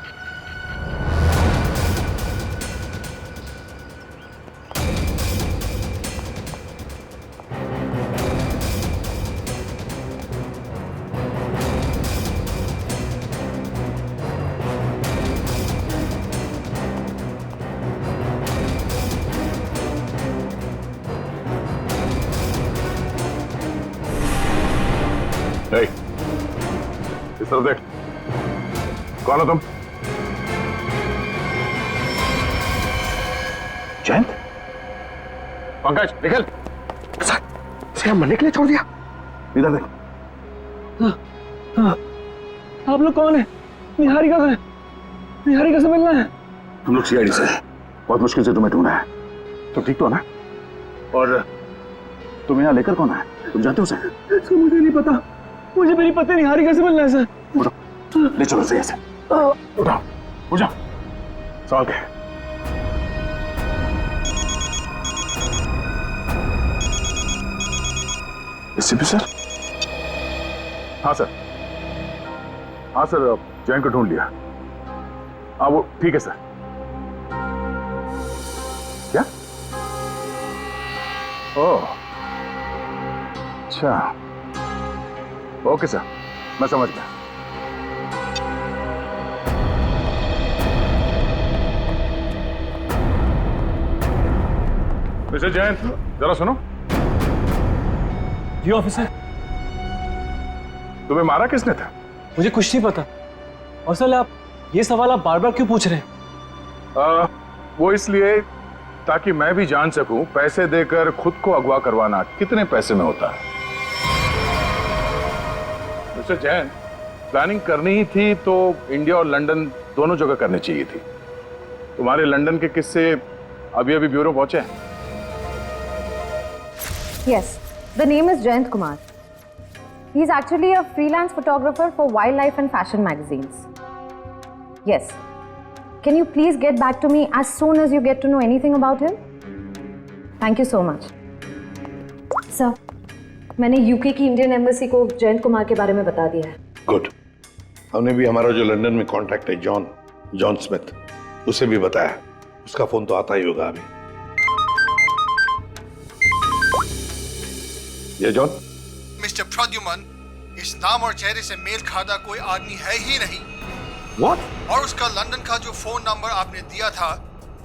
इस तरफ देख, कौन हो तुम? जयंत? पंकज निकल। सर, इसे हम मरने के लिए छोड़ दिया? इधर देख। आप लोग कौन है? निहारिका का है, निहारिका से मिलना है। हम लोग सीआईडी से हैं। बहुत मुश्किल से तुम्हें ढूंढा है। तुम ठीक तो हो ना? और तुम यहाँ लेकर कौन है? तुम जानते हो उसे? सर मुझे नहीं पता, मुझे मेरी पत्नी निहारिका से मिलना है सर। ले चलो से ऐसे। उठाओ, उठ जाओ। सवाल क्या है? SP sir? हाँ सर, हाँ सर, जैन को ढूंढ लिया। हाँ वो ठीक है सर। क्या? ओह अच्छा, ओके सर, मैं समझ गया। मिस्टर जैन, जरा सुनो। जी ऑफिसर। तुम्हें मारा किसने था? मुझे कुछ नहीं पता। और सर आप ये सवाल आप बार बार क्यों पूछ रहे हैं? वो इसलिए ताकि मैं भी जान सकूं पैसे देकर खुद को अगवा करवाना कितने पैसे में होता है। मिस्टर जैन, प्लानिंग करनी ही थी तो इंडिया और लंदन दोनों जगह करनी चाहिए थी। तुम्हारे लंदन के किस्से अभी अभी ब्यूरो पहुंचे हैं। Yes, the name is Jayant Kumar. He is actually a freelance photographer for wildlife and fashion magazines. Yes. Can you please get back to me as soon as you get to know anything about him? Thank you so much. Sir, मैंने UK की Indian embassy को जयंत कुमार के बारे में बता दिया है। Good. हमने भी हमारा जो लंदन में कॉन्टैक्ट है जॉन स्मिथ, उसे भी बताया। उसका फोन तो आता ही होगा अभी। ये जॉन? Mr. Pradyuman, इस नाम और चेहरे से मेल खाता कोई आदमी है ही नहीं। What? और उसका लंदन का जो फोन नंबर आपने दिया था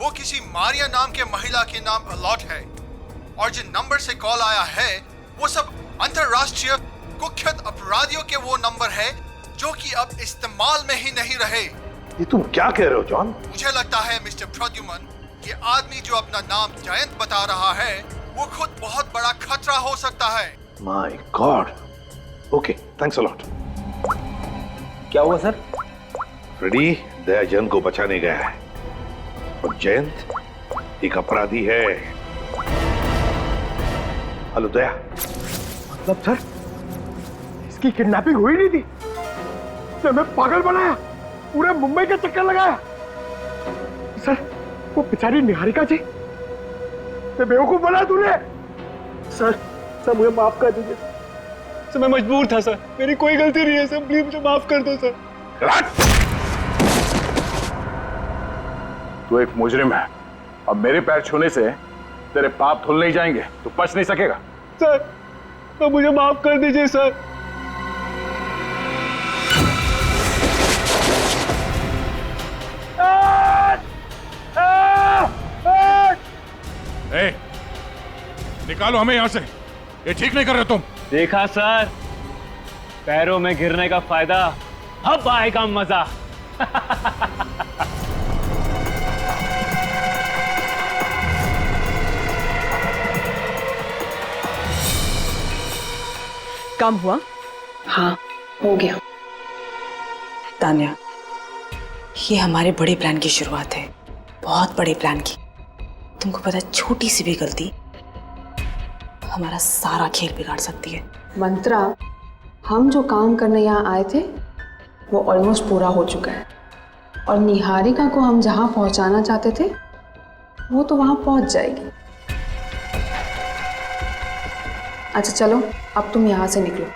वो किसी मारिया नाम के महिला के नाम अलॉट है, और जिन नंबर से कॉल आया है वो सब अंतरराष्ट्रीय कुख्यात अपराधियों के वो नंबर है जो कि अब इस्तेमाल में ही नहीं रहे। ये तुम क्या कह रहे हो जॉन? मुझे लगता है मिस्टर प्रद्युमन, ये आदमी जो अपना नाम जयंत बता रहा है वो खुद बहुत बड़ा खतरा हो सकता है। My God. Okay, thanks a lot. क्या हुआ सर? फ्रेडी दया जयंत को बचाने गया है और जयंत एक अपराधी है। हेलो दया। मतलब सर इसकी किडनैपिंग हुई नहीं थी, तो मैं पागल बनाया, पूरे मुंबई का चक्कर लगाया। सर वो बेचारी निहारिका जी, मैं बेवकूफ बना तूने। सर मुझे माफ कर दीजिए सर, मैं मजबूर था सर, मेरी कोई गलती नहीं है सर, प्लीज मुझे माफ कर दो सर। तू एक मुजरिम है, अब मेरे पैर छूने से तेरे पाप धुल नहीं जाएंगे, तू बच नहीं सकेगा। सर तो मुझे माफ कर दीजिए सर। ए, निकालो हमें यहां से, ये ठीक नहीं कर रहे तुम। देखा सर, पैरों में गिरने का फायदा, अब आएगा मजा। काम हुआ? हाँ हो गया। तान्या, ये हमारे बड़े प्लान की शुरुआत है, बहुत बड़े प्लान की। तुमको पता है छोटी सी भी गलती हमारा सारा खेल बिगाड़ सकती है। मंत्रा, हम जो काम करने यहाँ आए थे वो ऑलमोस्ट पूरा हो चुका है, और निहारिका को हम जहाँ पहुँचाना चाहते थे वो तो वहाँ पहुँच जाएगी। अच्छा चलो, अब तुम यहाँ से निकलो।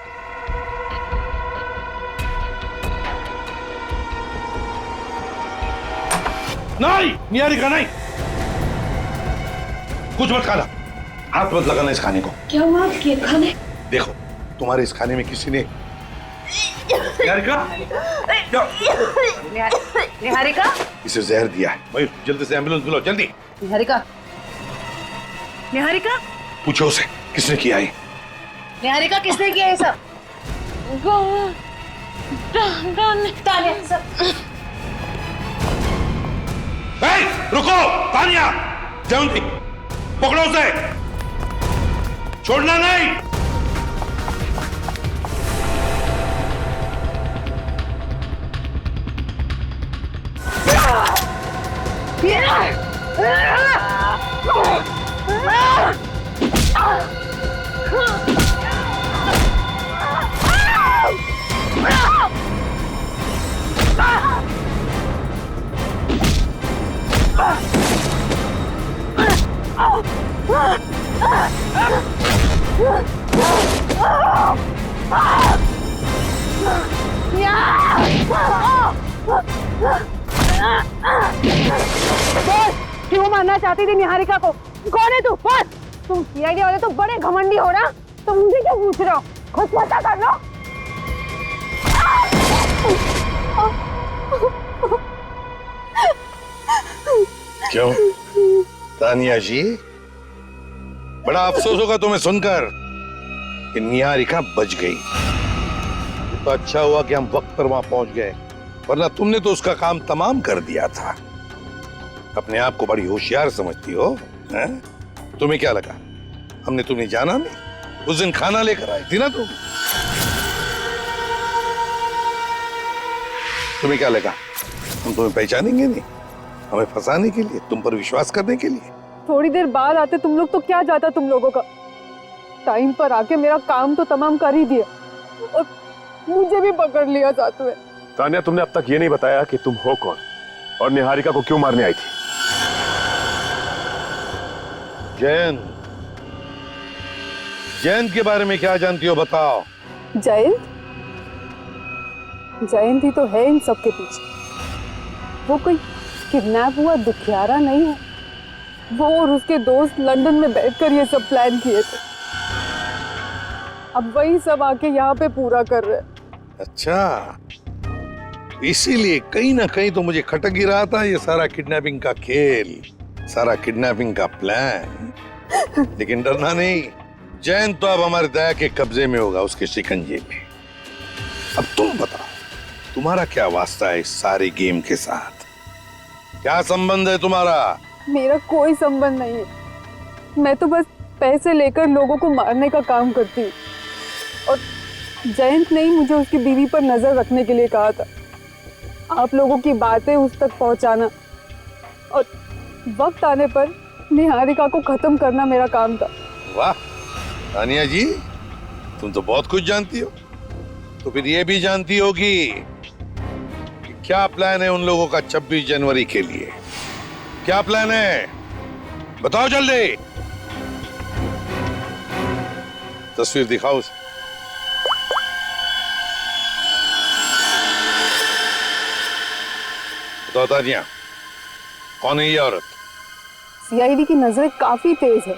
नहीं, निहारिका नहीं, कुछ मत खाना, हाथ मत लगाना इस खाने को। क्या हुआ आपके खाने? देखो तुम्हारे इस खाने में किसी ने निहारिका निहारिका इसे जहर दिया है। भाई जल्दी से एम्बुलेंस बुलाओ, जल्दी। निहारिका, निहारिका, पूछो उसे किसने किया है। निहारिका किसने किया ये सब? रुको तानिया, जयंती पकड़ो उसे, छोड़ना नहीं। क्यों मारना चाहती थी निहारिका को? कौन है तू? बोल। तुम सीआईडी वाले तो बड़े घमंडी हो ना, तो मुझे क्यों पूछ रहे हो? खुद पता कर लो। क्यों तानिया जी, बड़ा अफसोस होगा तुम्हें सुनकर कि निहारिका बच गई। तो अच्छा हुआ कि हम वक्त पर वहां पहुंच गए, वरना तुमने तो उसका काम तमाम कर दिया था। अपने आप को बड़ी होशियार समझती हो, हैं? तुम्हें क्या लगा हमने तुम्हें जाना नहीं? उस दिन खाना लेकर आई थी ना तुम। तुम्हें क्या लगा हम तुम्हें पहचानेंगे नहीं? हमें फंसाने के लिए, तुम पर विश्वास करने के लिए। थोड़ी देर बाद आते तुम लोग तो क्या जाता तुम लोगों का। टाइम पर आके मेरा काम तो तमाम कर ही दिया और मुझे भी पकड़ लिया साथ में। तान्या, तुमने अब तक ये नहीं बताया कि तुम हो कौन और निहारिका को क्यों मारने आई थी। जयंत, जयंत के बारे में क्या जानती हो बताओ। जयंत? जयंत ही तो है इन सब के पीछे। वो कोई किडनैप हुआ दुखियारा नहीं है। वो और उसके दोस्त लंदन में बैठकर ये सब प्लान किए थे। अब वही सब आके यहाँ पे पूरा कर रहे। अच्छा, इसीलिए कहीं ना कहीं तो मुझे खटक ही रहा था ये सारा किडनैपिंग का खेल, सारा किडनैपिंग का प्लान। लेकिन डरना नहीं, जैन तो अब हमारे दया के कब्जे में होगा, उसके शिकंजे में। अब तुम बताओ, तुम्हारा क्या वास्ता है इस सारी गेम के साथ? क्या संबंध है तुम्हारा? मेरा कोई संबंध नहीं है, मैं तो बस पैसे लेकर लोगों को मारने का काम करती हूँ। और जयंत ने ही मुझे उसकी बीवी पर नजर रखने के लिए कहा था। आप लोगों की बातें उस तक पहुंचाना और वक्त आने पर निहारिका को खत्म करना मेरा काम था। वाह तानिया जी, तुम तो बहुत कुछ जानती हो। तो फिर ये भी जानती होगी कि क्या प्लान है उन लोगों का 26 जनवरी के लिए? क्या प्लान है बताओ जल्दी। तस्वीर दिखाओ उसे। बताओ तानिया, कौन है ये औरत? सीआईडी की नजरें काफी तेज है।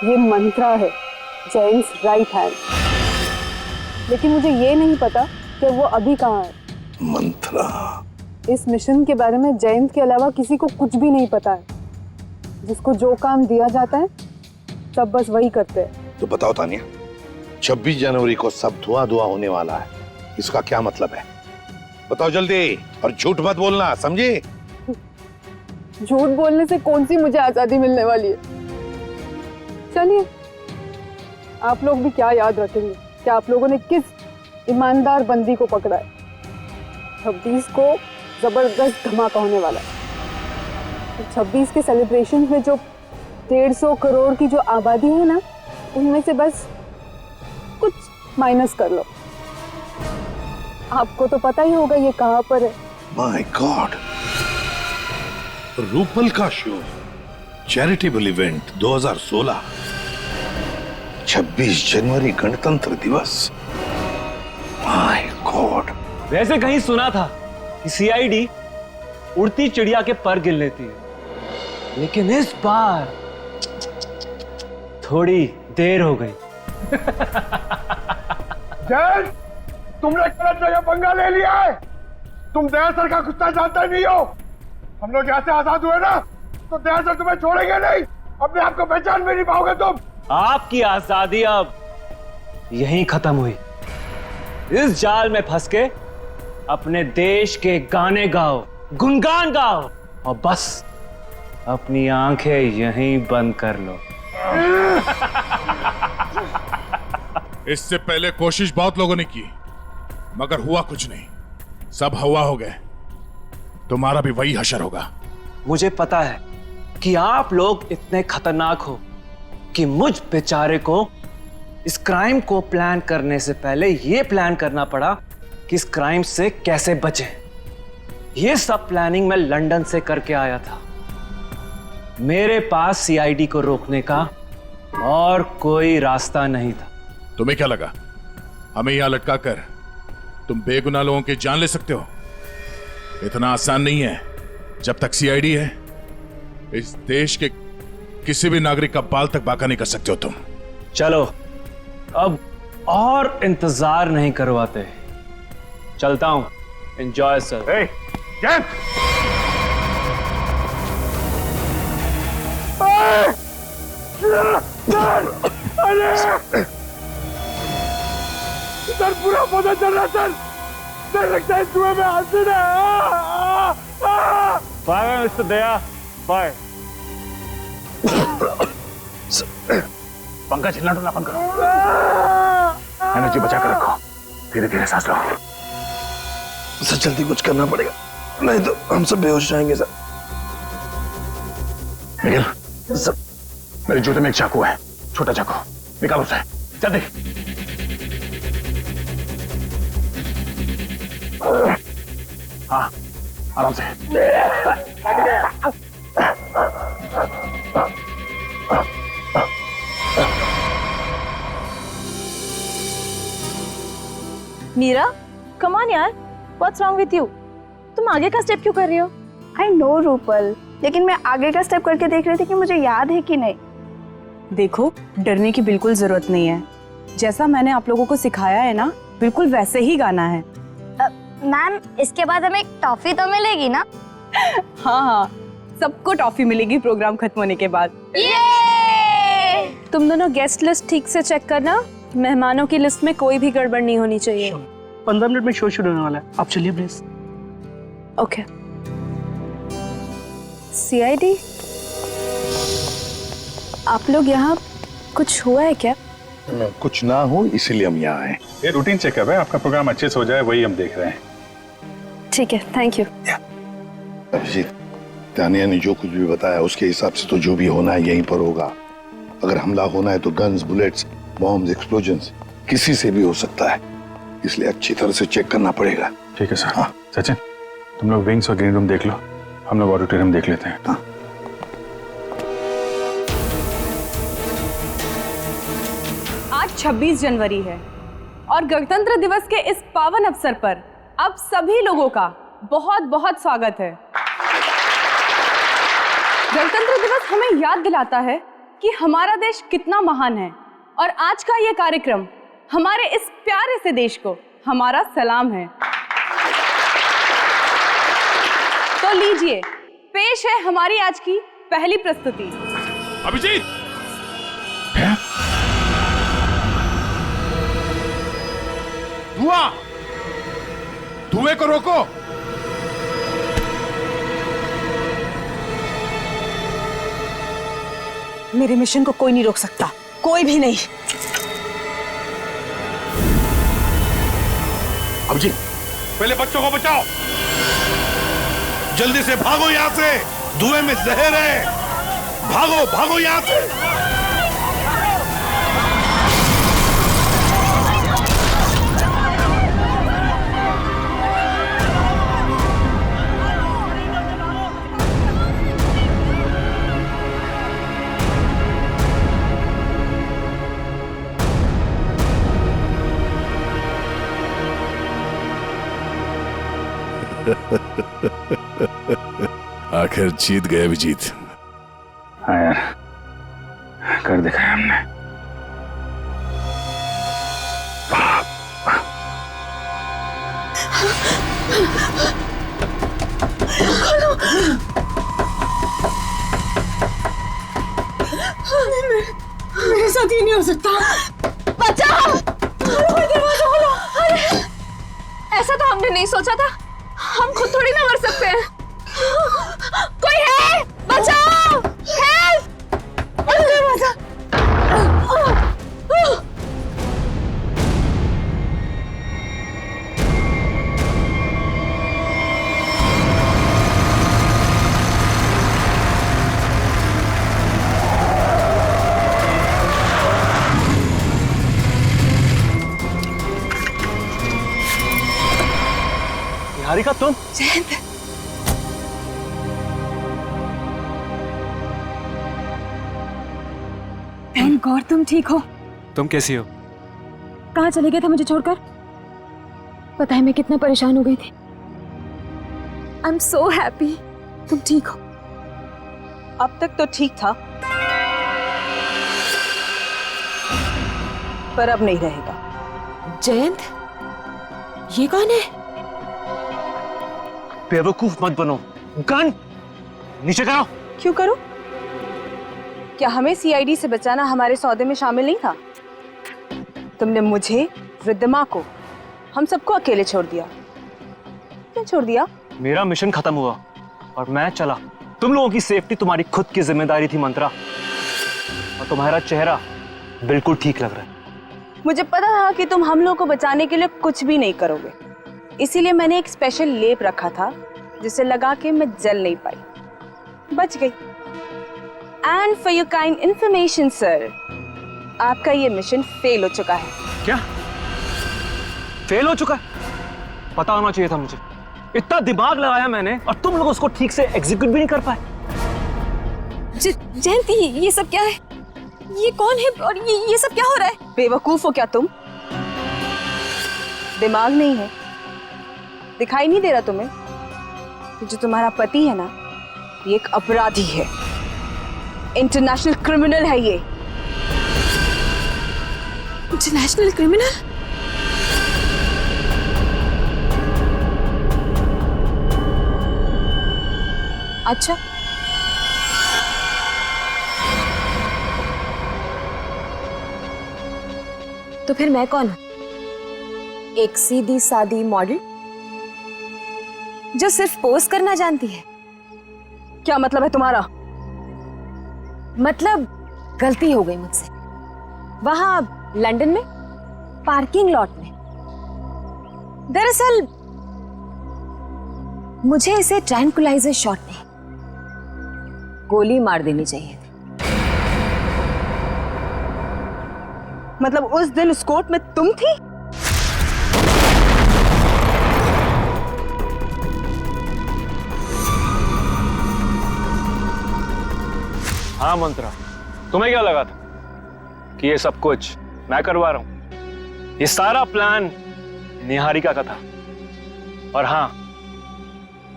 ये मंत्रा है, जेम्स राइट हैंड। लेकिन मुझे ये नहीं पता कि वो अभी कहाँ है। मंत्रा? इस मिशन के बारे में जयंत के अलावा किसी को कुछ भी नहीं पता है। जिसको जो काम दिया जाता है सब बस वही करते हैं। तो बताओ तानिया, 26 जनवरी को सब धुआं धुआं होने वाला है, इसका क्या मतलब है? बताओ जल्दी, और झूठ मत बोलना, समझी? झूठ बोलने से कौन सी मुझे आजादी मिलने वाली है। चलिए, आप लोग भी क्या याद रखेंगे कि आप लोगों ने किस ईमानदार बंदी को पकड़ा है। 26 को जबरदस्त धमाका होने वाला है। 26 के सेलिब्रेशन में जो 150 करोड़ की जो आबादी है ना, उनमें से बस कुछ माइनस कर लो। आपको तो पता ही होगा ये कहाँ पर है। माय गॉड, रूपल का शो, चैरिटेबल इवेंट 2016, 26 जनवरी गणतंत्र दिवस। My God. वैसे कहीं सुना था कि सीआईडी उड़ती चिड़िया के पर गिन लेती है, लेकिन इस बार थोड़ी देर हो गई। जैन, तुमने गलत जगह पंगा ले लिया है। तुम दया सर का गुस्सा जानते नहीं हो। हम लोग यहाँ से आजाद हुए ना, तो दया सर तुम्हें छोड़ेंगे नहीं। अपने आप को पहचान भी नहीं पाओगे तुम। आपकी आजादी अब यहीं खत्म हुई। इस जाल में फंस के अपने देश के गाने गाओ, गुनगान गाओ, और बस अपनी आंखें यहीं बंद कर लो। इससे पहले कोशिश बहुत लोगों ने की, मगर हुआ कुछ नहीं, सब हवा हो गए। तुम्हारा भी वही हशर होगा। मुझे पता है कि आप लोग इतने खतरनाक हो कि मुझ बेचारे को इस क्राइम को प्लान करने से पहले यह प्लान करना पड़ा कि इस क्राइम से कैसे बचें। यह सब प्लानिंग मैं लंदन से करके आया था। मेरे पास सीआईडी को रोकने का और कोई रास्ता नहीं था। तुम्हें क्या लगा हमें यहां लटका कर तुम बेगुनाह लोगों की जान ले सकते हो? इतना आसान नहीं है। जब तक सीआईडी है, इस देश के किसी भी नागरिक का बाल तक बाका नहीं कर सकते हो तुम। चलो, अब और इंतजार नहीं करवाते, चलता हूं। Enjoy sir. सर पूरा पता चल रहा सर लगता है जुए में हासिल है। बाय मिस्टर दया, बाय। पंकज, हिलना डुलना बंद करो, एनर्जी बचा कर रखो, धीरे धीरे सांस लो। सर जल्दी कुछ करना पड़ेगा, नहीं तो हम सब बेहोश जाएंगे सर। निखिल, सर मेरे जूते में एक चाकू है, छोटा चाकू, निकालो उसे जल्दी। हाँ, आराम से। मीरा, कम ऑन यार, व्हाट्स रॉन्ग विथ यू? तुम आगे का स्टेप क्यों कर रही हो? आई नो रूपल, लेकिन मैं आगे का स्टेप करके देख रही थी कि मुझे याद है कि नहीं। देखो, डरने की बिल्कुल जरूरत नहीं है। जैसा मैंने आप लोगों को सिखाया है ना, बिल्कुल वैसे ही गाना है। मैम, इसके बाद हमें टॉफी तो मिलेगी ना? हाँ हाँ, सबको टॉफी मिलेगी प्रोग्राम खत्म होने के बाद। तुम दोनों गेस्ट लिस्ट ठीक से चेक करना, मेहमानों की लिस्ट में कोई भी गड़बड़ नहीं होनी चाहिए। 15 मिनट में शो शुरू होने वाला है, आप चलिए प्लीज। ओके। सीआईडी, आप लोग यहाँ, कुछ हुआ है क्या? कुछ ना हो इसीलिए हम यहाँ आए। ये रूटीन चेकअप है, आपका प्रोग्राम अच्छे से हो जाए वही हम देख रहे हैं। ठीक है, थैंक यू। अभिजीत, तानिया ने जो कुछ भी बताया उसके हिसाब से तो जो भी होना है यहीं पर होगा। अगर हमला होना है तो गन्स, बुलेट्स, बॉम्ब्स, एक्सप्लोजन्स किसी से भी हो सकता है, इसलिए अच्छी तरह से चेक करना पड़ेगा। ठीक है सर। हाँ सचिन, तुम लोग विंग्स और ग्रीन रूम देख लो, हम लोग ऑडिटोरियम देख लेते हैं। हाँ। आज 26 जनवरी है और गणतंत्र दिवस के इस पावन अवसर पर आप सभी लोगों का बहुत बहुत स्वागत है। गणतंत्र दिवस हमें याद दिलाता है कि हमारा देश कितना महान है और आज का ये कार्यक्रम हमारे इस प्यारे से देश को हमारा सलाम है। तो लीजिए, पेश है हमारी आज की पहली प्रस्तुति। अभिजीत, धुआं, धुएं को रोको। मेरे मिशन को कोई नहीं रोक सकता, कोई भी नहीं। अभिजीत, पहले बच्चों को बचाओ, जल्दी से भागो यहां से, धुएं में जहर है, भागो भागो यहां से। आखिर जीत गए अभिजीत। हाँ यार, कर दिखाया हमने। मेरे साथ ये नहीं हो सकता। बचाओ! दरवाजा खोलो। अरे, ऐसा तो हमने नहीं सोचा था। हम खुद थोड़ी ना मर सकते हैं। कोई है? बचाओ! हेल्प! दरवाजा। निहारिका, तुम? जयंत, बहन गौर, तुम ठीक हो? तुम कैसी हो? कहाँ चले गए थे मुझे छोड़कर? पता है मैं कितना परेशान हो गई थी। आई एम सो हैप्पी तुम ठीक हो। अब तक तो ठीक था, पर अब नहीं रहेगा। जयंत, ये कौन है? बेवकूफ मत बनो। गन नीचे करो। क्यों करो? क्या हमें सीआईडी से बचाना हमारे सौदे में शामिल नहीं था? तुमने मुझे, रिद्धिमा को, हम सबको अकेले छोड़ दिया। क्यों छोड़ दिया? मेरा मिशन खत्म हुआ और मैं चला। तुम लोगों की सेफ्टी तुम्हारी खुद की जिम्मेदारी थी मंत्रा, और तुम्हारा चेहरा बिल्कुल ठीक लग रहा है। मुझे पता था कि तुम हम लोगों को बचाने के लिए कुछ भी नहीं करोगे, इसीलिए मैंने एक स्पेशल लेप रखा था जिसे लगा के मैं जल नहीं पाई, बच गई। And for your kind information sir, आपका ये मिशन फेल हो चुका है। क्या फेल हो चुका है? पता होना चाहिए था मुझे। इतना दिमाग लगाया मैंने और तुम लोग उसको ठीक से एग्जीक्यूट भी नहीं कर पाए। जयंती, ये सब क्या है? ये कौन है और ये सब क्या हो रहा है? बेवकूफ हो क्या तुम? दिमाग नहीं है? दिखाई नहीं दे रहा तुम्हें? जो तुम्हारा पति है ना, ये एक अपराधी है, इंटरनेशनल क्रिमिनल है ये। International criminal? अच्छा, तो फिर मैं कौन हूं? एक सीधी सादी मॉडल जो सिर्फ पोज करना जानती है? क्या मतलब है तुम्हारा? मतलब गलती हो गई मुझसे वहां लंदन में पार्किंग लॉट में। दरअसल मुझे इसे ट्रैंकुलाइजर शॉट में गोली मार देनी चाहिए थी। मतलब उस दिन उस कोर्ट में तुम थी? हाँ मंत्रा, तुम्हें क्या लगा था कि ये सब कुछ मैं करवा रहा हूं? ये सारा प्लान निहारिका का था। और हाँ,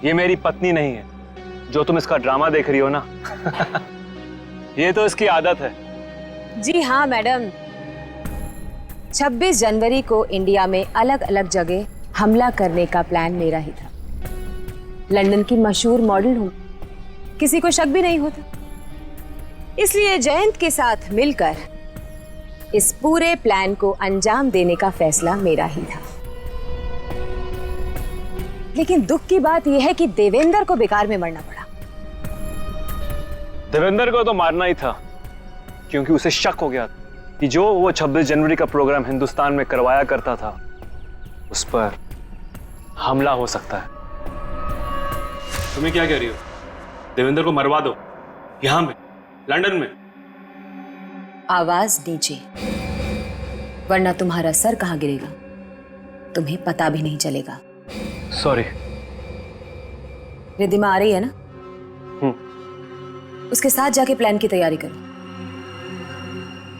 ये मेरी पत्नी नहीं है जो तुम इसका ड्रामा देख रही हो ना। ये तो इसकी आदत है। जी हाँ मैडम, 26 जनवरी को इंडिया में अलग अलग जगह हमला करने का प्लान मेरा ही था। लंदन की मशहूर मॉडल हूं, किसी को शक भी नहीं होता। इसलिए जयंत के साथ मिलकर इस पूरे प्लान को अंजाम देने का फैसला मेरा ही था। लेकिन दुख की बात यह है कि देवेंद्र को बेकार में मरना पड़ा। देवेंद्र को तो मारना ही था, क्योंकि उसे शक हो गया कि जो वो 26 जनवरी का प्रोग्राम हिंदुस्तान में करवाया करता था उस पर हमला हो सकता है। तुम्हें क्या कह रही हो? देवेंद्र को मरवा दो यहां में, लंदन में। आवाज दीजिए, वरना तुम्हारा सर कहां गिरेगा तुम्हें पता भी नहीं चलेगा। सॉरी। रिद्धिमा आ रही है ना? उसके साथ जाके प्लान की तैयारी करो।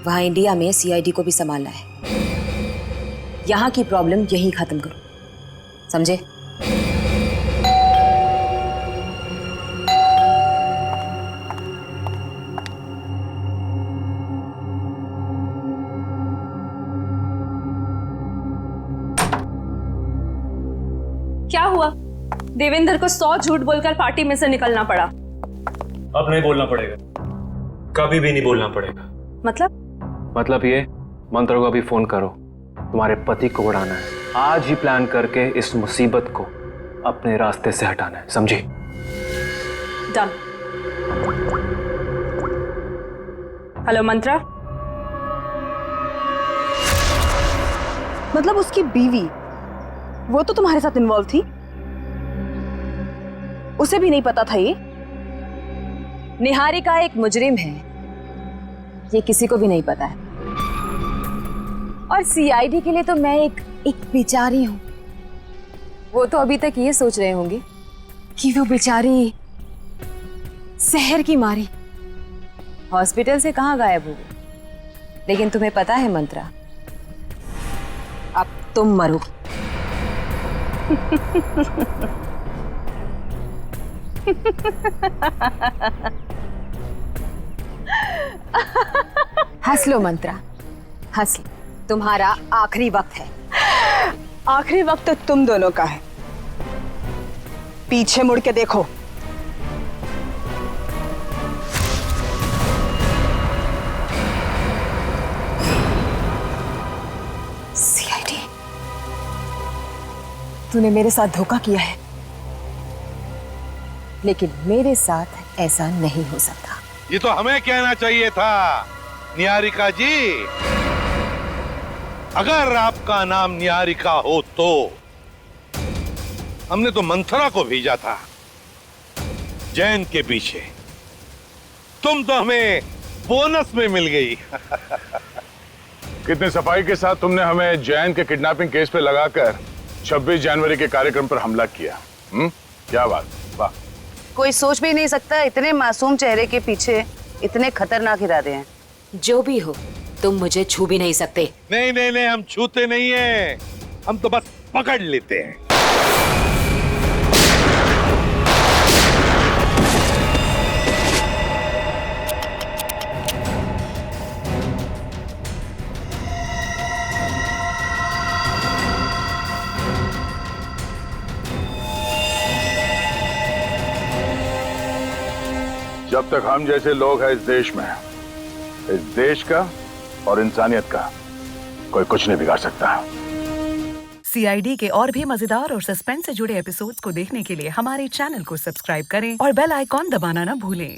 वहां इंडिया में सीआईडी को भी संभालना है। यहां की प्रॉब्लम यहीं खत्म करो, समझे? क्या हुआ? देवेंद्र को 100 झूठ बोलकर पार्टी में से निकलना पड़ा। अब नहीं बोलना पड़ेगा, कभी भी नहीं बोलना पड़ेगा। मतलब ये, मंत्र को अभी फोन करो, तुम्हारे पति को उड़ाना है। आज ही प्लान करके इस मुसीबत को अपने रास्ते से हटाना है, समझी? डन। हेलो मंत्रा। मतलब उसकी बीवी, वो तो तुम्हारे साथ इन्वॉल्व थी? उसे भी नहीं पता था ये? निहारिका एक मुजरिम है, ये किसी को भी नहीं पता है। और सीआईडी के लिए तो मैं एक बेचारी हूं। वो तो अभी तक ये सोच रहे होंगे कि वो बेचारी शहर की मारी हॉस्पिटल से कहां गायब हो गई। लेकिन तुम्हें पता है मंत्रा, अब तुम मरोगी। हंस लो मंत्रा, हंस लो, तुम्हारा आखिरी वक्त है। आखिरी वक्त तो तुम दोनों का है। पीछे मुड़ के देखो। सीआईडी, तूने मेरे साथ धोखा किया है, लेकिन मेरे साथ ऐसा नहीं हो सकता। ये तो हमें कहना चाहिए था निहारिका जी। अगर आपका नाम निहारिका हो तो हमने तो मंथरा को भेजा था जैन के पीछे। तुम तो हमें बोनस में मिल गई। कितने सफाई के साथ तुमने हमें जैन के किडनैपिंग केस पे लगाकर 26 जनवरी के कार्यक्रम पर हमला किया। क्या बात, वाह। कोई सोच भी नहीं सकता इतने मासूम चेहरे के पीछे इतने खतरनाक इरादे हैं। जो भी हो, तुम मुझे छू भी नहीं सकते। नहीं नहीं नहीं, हम छूते नहीं हैं, हम तो बस पकड़ लेते हैं। जब तक हम जैसे लोग हैं इस देश का और इंसानियत का कोई कुछ नहीं बिगाड़ सकता। सीआईडी के और भी मजेदार और सस्पेंस से जुड़े एपिसोड्स को देखने के लिए हमारे चैनल को सब्सक्राइब करें और बेल आइकॉन दबाना ना भूलें।